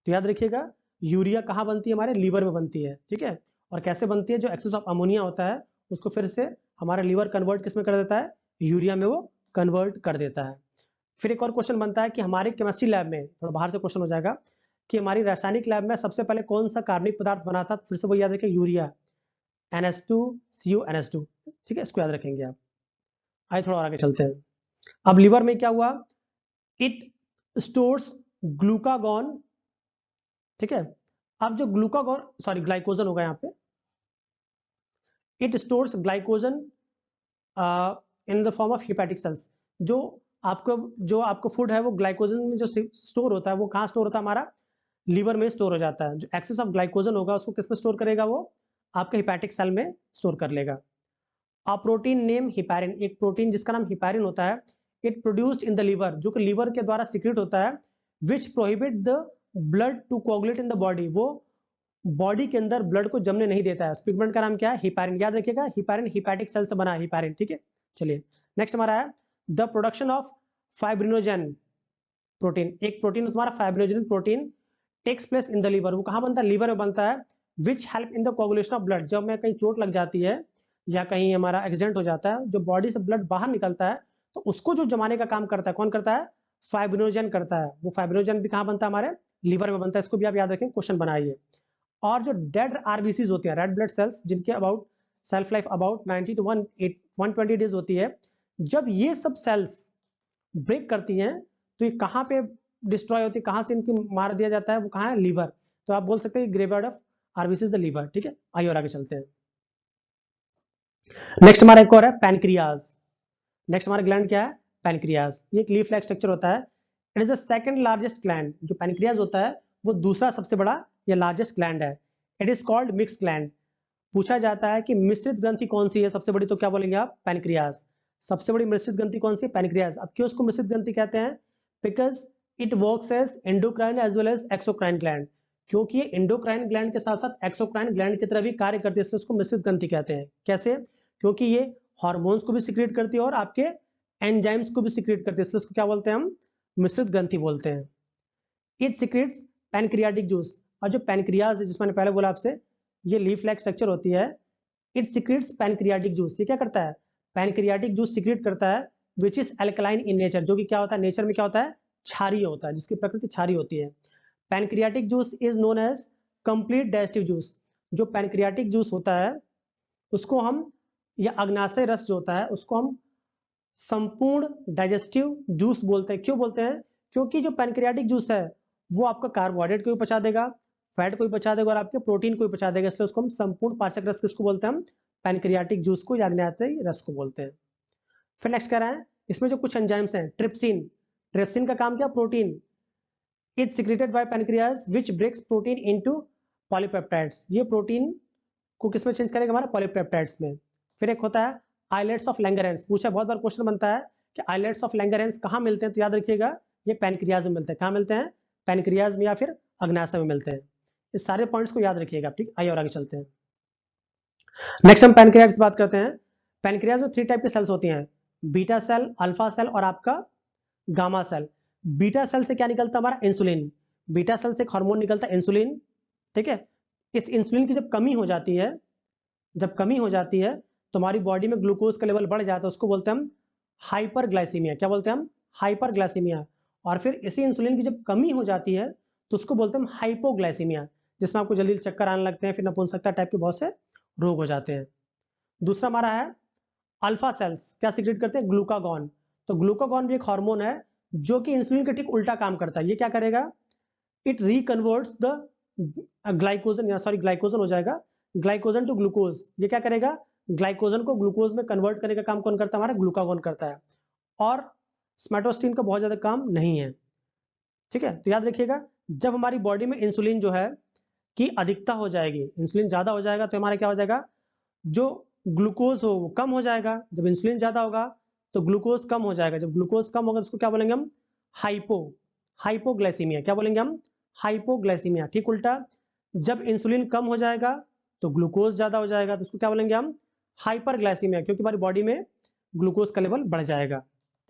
तो याद रखिएगा, यूरिया कहाँ बनती है, हमारे लीवर में बनती है, ठीक है। और कैसे बनती है, जो एक्सेस ऑफ अमोनिया होता है उसको फिर से हमारा लीवर कन्वर्ट किस में कर देता है, यूरिया में वो कन्वर्ट कर देता है। फिर एक और क्वेश्चन बनता है कि हमारे केमिस्ट्री लैब में, थोड़ा बाहर से क्वेश्चन हो जाएगा, कि हमारी रासायनिक लैब में सबसे पहले कौन सा कार्बनिक पदार्थ बना था, फिर से वो याद रखें, यूरिया, NH2CO NH2, ठीक है, इसको याद रखेंगे आप। आइए थोड़ा और आगे चलते हैं। अब लीवर में क्या हुआ, इट स्टोर्स ग्लूकागॉन, ठीक है। अब जो ग्लाइकोजन होगा यहाँ पे, it stores glycogen in the form of hepatic cells. जो आपको फूड है वो ग्लाइकोजन में जो स्टोर होता है वो कहाँ स्टोर होता है, हमारा लीवर में स्टोर हो जाता है। जो एक्सेस ऑफ ग्लाइकोजन होगा उसको किस में स्टोर करेगा, वो आपके हिपैटिक सेल में स्टोर कर लेगा। अ प्रोटीन नेम हिपैरिन, एक प्रोटीन जिसका नाम हिपैरिन होता है, it produced in the liver, जो कि लीवर के द्वारा सीक्रेट होता है, which prohibit the blood to coagulate in the body, वो बॉडी के अंदर ब्लड को जमने नहीं देता है। पिगमेंट का नाम क्या है, हिपैरिन। याद रखिएगा हिपैरिन हिपैटिक सेल से बना है हिपैरिन, ठीक है। चलिए नेक्स्ट हमारा है the production of fibrinogen protein. एक प्रोटीन तुम्हारा fibrinogen protein takes place in the liver, वो कहाँ बनता है, लीवर में बनता है। Which help in the coagulation of blood, जब में कहीं चोट लग जाती है या कहीं हमारा एक्सीडेंट हो जाता है, जो बॉडी से ब्लड बाहर निकलता है तो उसको जो जमाने का काम करता है कौन करता है, फाइब्रिनोजन करता है। वो फाइब्रिनोजन भी कहाँ बनता है, हमारे लीवर में बनता है। इसको भी आप याद रखें, क्वेश्चन बनाइए। और जो डेड आरबीसीज होती है, रेड ब्लड सेल्स, जिनके about self life about 90 to 120 days होती है, जब ये सब सेल्स ब्रेक करती हैं तो ये कहाँ पे डिस्ट्रॉय होती है, कहाँ से इनकी मार दिया जाता है, वो कहाँ है, लीवर। तो आप बोल सकते हैं graveyard of RBCs the liver, ठीक है। आइए और आगे चलते हैं। नेक्स्ट हमारा एक और है पैनक्रियाज। नेक्स्ट हमारा ग्लैंड क्या है, पैनक्रियाज। ये एक लीफ लाइक स्ट्रक्चर होता है। It is the second largest gland. जो पैनक्रियाज होता है वो दूसरा सबसे बड़ा या लार्जेस्ट ग्लैंड है। It is called mix gland. पूछा जाता है कि मिश्रित ग्रंथि कौन सी है सबसे बड़ी, तो क्या बोलेंगे आप, पैनक्रियाज। सबसे बड़ी मिश्रित ग्रंथि कौन सी है, पैनक्रियाज। अब क्यों उसको मिश्रित ग्रंथि कहते हैं, because it works as endocrine as well as exocrine gland, क्योंकि ये एंडोक्राइन ग्लैंड के साथ साथ एक्सोक्राइन ग्लैंड की तरह भी कार्य करती है, इसलिए उसको मिश्रित ग्रंथि कहते हैं। कैसे, क्योंकि ये हार्मोन्स को भी सिक्रेट करती है और आपके एंजाइम्स को भी सिक्रेट करती है, इसलिए उसको क्या बोलते हैं हम, मिश्रित ग्रंथि बोलते हैं। It secretes pancreatic juice. और जो पैनक्रियाज है जिसमें मैंने पहले बोला आपसे, ये लीफ लाइक स्ट्रक्चर होती है। It secretes pancreatic juice. ये क्या करता है, पैनक्रियाटिक जूस सिक्रेट करता है, which is alkaline in nature, जो कि क्या होता है, नेचर में क्या होता है, क्षारीय होता है, जिसकी प्रकृति क्षारीय होती है। Pancreatic juice is known as complete digestive juice. जो पैनक्रियाटिक जूस होता है उसको हम, या अग्नाशय रस जो होता है उसको हम संपूर्ण डाइजेस्टिव जूस बोलते हैं। क्यों बोलते हैं, क्योंकि जो पैनक्रियाटिक जूस है वो आपका कार्बोहाइड्रेट को भी पचा देगा, फैट को भी पचा देगा और आपके प्रोटीन को भी पचा देगा, इसलिए उसको हम संपूर्ण पाचक रस किसको बोलते हैं, हम पैनक्रियाटिक जूस को या अग्नाशय रस को बोलते हैं। फिर नेक्स्ट कह रहा है, इसमें जो कुछ एंजाइम्स हैं, ट्रिप्सिन। ट्रिप्सिन का काम क्या, protein. It secreted by pancreas which breaks protein into polypeptides. ये प्रोटीन को किसमें चेंज करेगा, हमारा पॉलीपेप्टाइड्स में। फिर एक होता है आइलेट्स ऑफ लैंगरेंस। पूछा बहुत बार क्वेश्चन बनता है कि आइलेट्स ऑफ लैंगरेंस कहाँ मिलते हैं, तो याद रखिएगा ये पैनक्रियाज में मिलते हैं। कहाँ मिलते हैं, पैनक्रियाज में या फिर अग्नाशय में मिलते हैं। इस सारे पॉइंट्स को याद रखिएगा, ठीक। आइए और आगे चलते हैं। नेक्स्ट हम पैनक्रियाज की बात करते हैं। पैनक्रियाज में 3 टाइप के सेल्स होती हैं, बीटा सेल, अल्फा सेल और आपका गामा सेल। बीटा सेल से क्या निकलता है, हमारा इंसुलिन। बीटा सेल से एक हार्मोन निकलता है इंसुलिन, ठीक है। इस इंसुलिन की जब कमी हो जाती है, जब कमी हो जाती है तो हमारी बॉडी में ग्लूकोज का लेवल बढ़ जाता है, उसको बोलते हैं हम हाइपरग्लाइसीमिया। क्या बोलते हैं हम, हाइपरग्लाइसीमिया। और फिर इसी इंसुलिन की जब कमी हो जाती है तो उसको बोलते हैं हम हाइपोग्लाइसीमिया, जिसमें आपको जल्दी चक्कर आने लगते हैं, फिर नपुंसकता टाइप के बहुत से रोग हो जाते हैं। दूसरा हमारा है अल्फा सेल्स, क्या सिक्रेट करते हैं, ग्लूकागॉन। तो ग्लूकागॉन भी एक हार्मोन है जो कि इंसुलिन के ठीक उल्टा काम करता है। ये क्या करेगा, इट रिकन्वर्ट्स द ग्लाइकोजन, या सॉरी ग्लाइकोजन हो जाएगा, ग्लाइकोजन टू ग्लूकोज। ये क्या करेगा, ग्लाइकोजन को ग्लूकोज में कन्वर्ट करने का काम कौन करता है, हमारा ग्लूकागॉन करता है। और स्मेटोस्टिन का बहुत ज्यादा काम नहीं है, ठीक है। तो याद रखिएगा जब हमारी बॉडी में इंसुलिन जो है की अधिकता हो जाएगी, इंसुलिन ज्यादा हो जाएगा तो हमारा क्या हो जाएगा, जो ग्लूकोज हो वो कम हो जाएगा। जब इंसुलिन ज्यादा होगा तो ग्लूकोज कम हो जाएगा, जब ग्लूकोज कम होगा तो उसको क्या बोलेंगे हम, हाइपोग्लाइसीमिया। क्या बोलेंगे हम, हाइपोग्लाइसीमिया। ठीक उल्टा, जब इंसुलिन कम हो जाएगा तो ग्लूकोज ज्यादा हो जाएगा, तो उसको क्या बोलेंगे हम, हाइपरग्लाइसीमिया, क्योंकि हमारी बॉडी में ग्लूकोज का लेवल बढ़ जाएगा,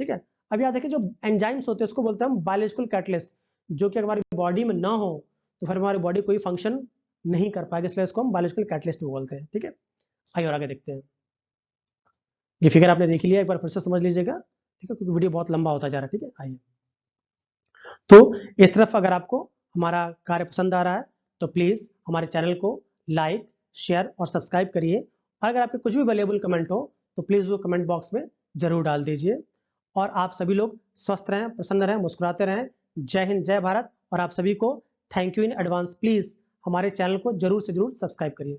ठीक है। अब याद रखिए जो एंजाइम्स होते हैं उसको बोलते हैं हम बायोलॉजिकल कैटलिस्ट, जो कि हमारी बॉडी में ना हो तो फिर हमारी बॉडी कोई फंक्शन नहीं कर पाएगी, इसलिए इसको हम बायोलॉजिकल कैटलिस्ट बोलते हैं, ठीक है। आइए और आगे देखते हैं। ये फिगर आपने देख लिया, एक बार फिर से समझ लीजिएगा, ठीक है, क्योंकि वीडियो बहुत लंबा होता जा रहा है, ठीक है। आइए, तो इस तरफ अगर आपको हमारा कार्य पसंद आ रहा है तो प्लीज हमारे चैनल को लाइक, शेयर और सब्सक्राइब करिए। और अगर आपके कुछ भी वैल्यूएबल कमेंट हो तो प्लीज वो कमेंट बॉक्स में जरूर डाल दीजिए। और आप सभी लोग स्वस्थ रहें, प्रसन्न रहें, मुस्कुराते रहें। जय हिंद, जय भारत। और आप सभी को thank you in advance. Please हमारे चैनल को जरूर से जरूर सब्सक्राइब करिए।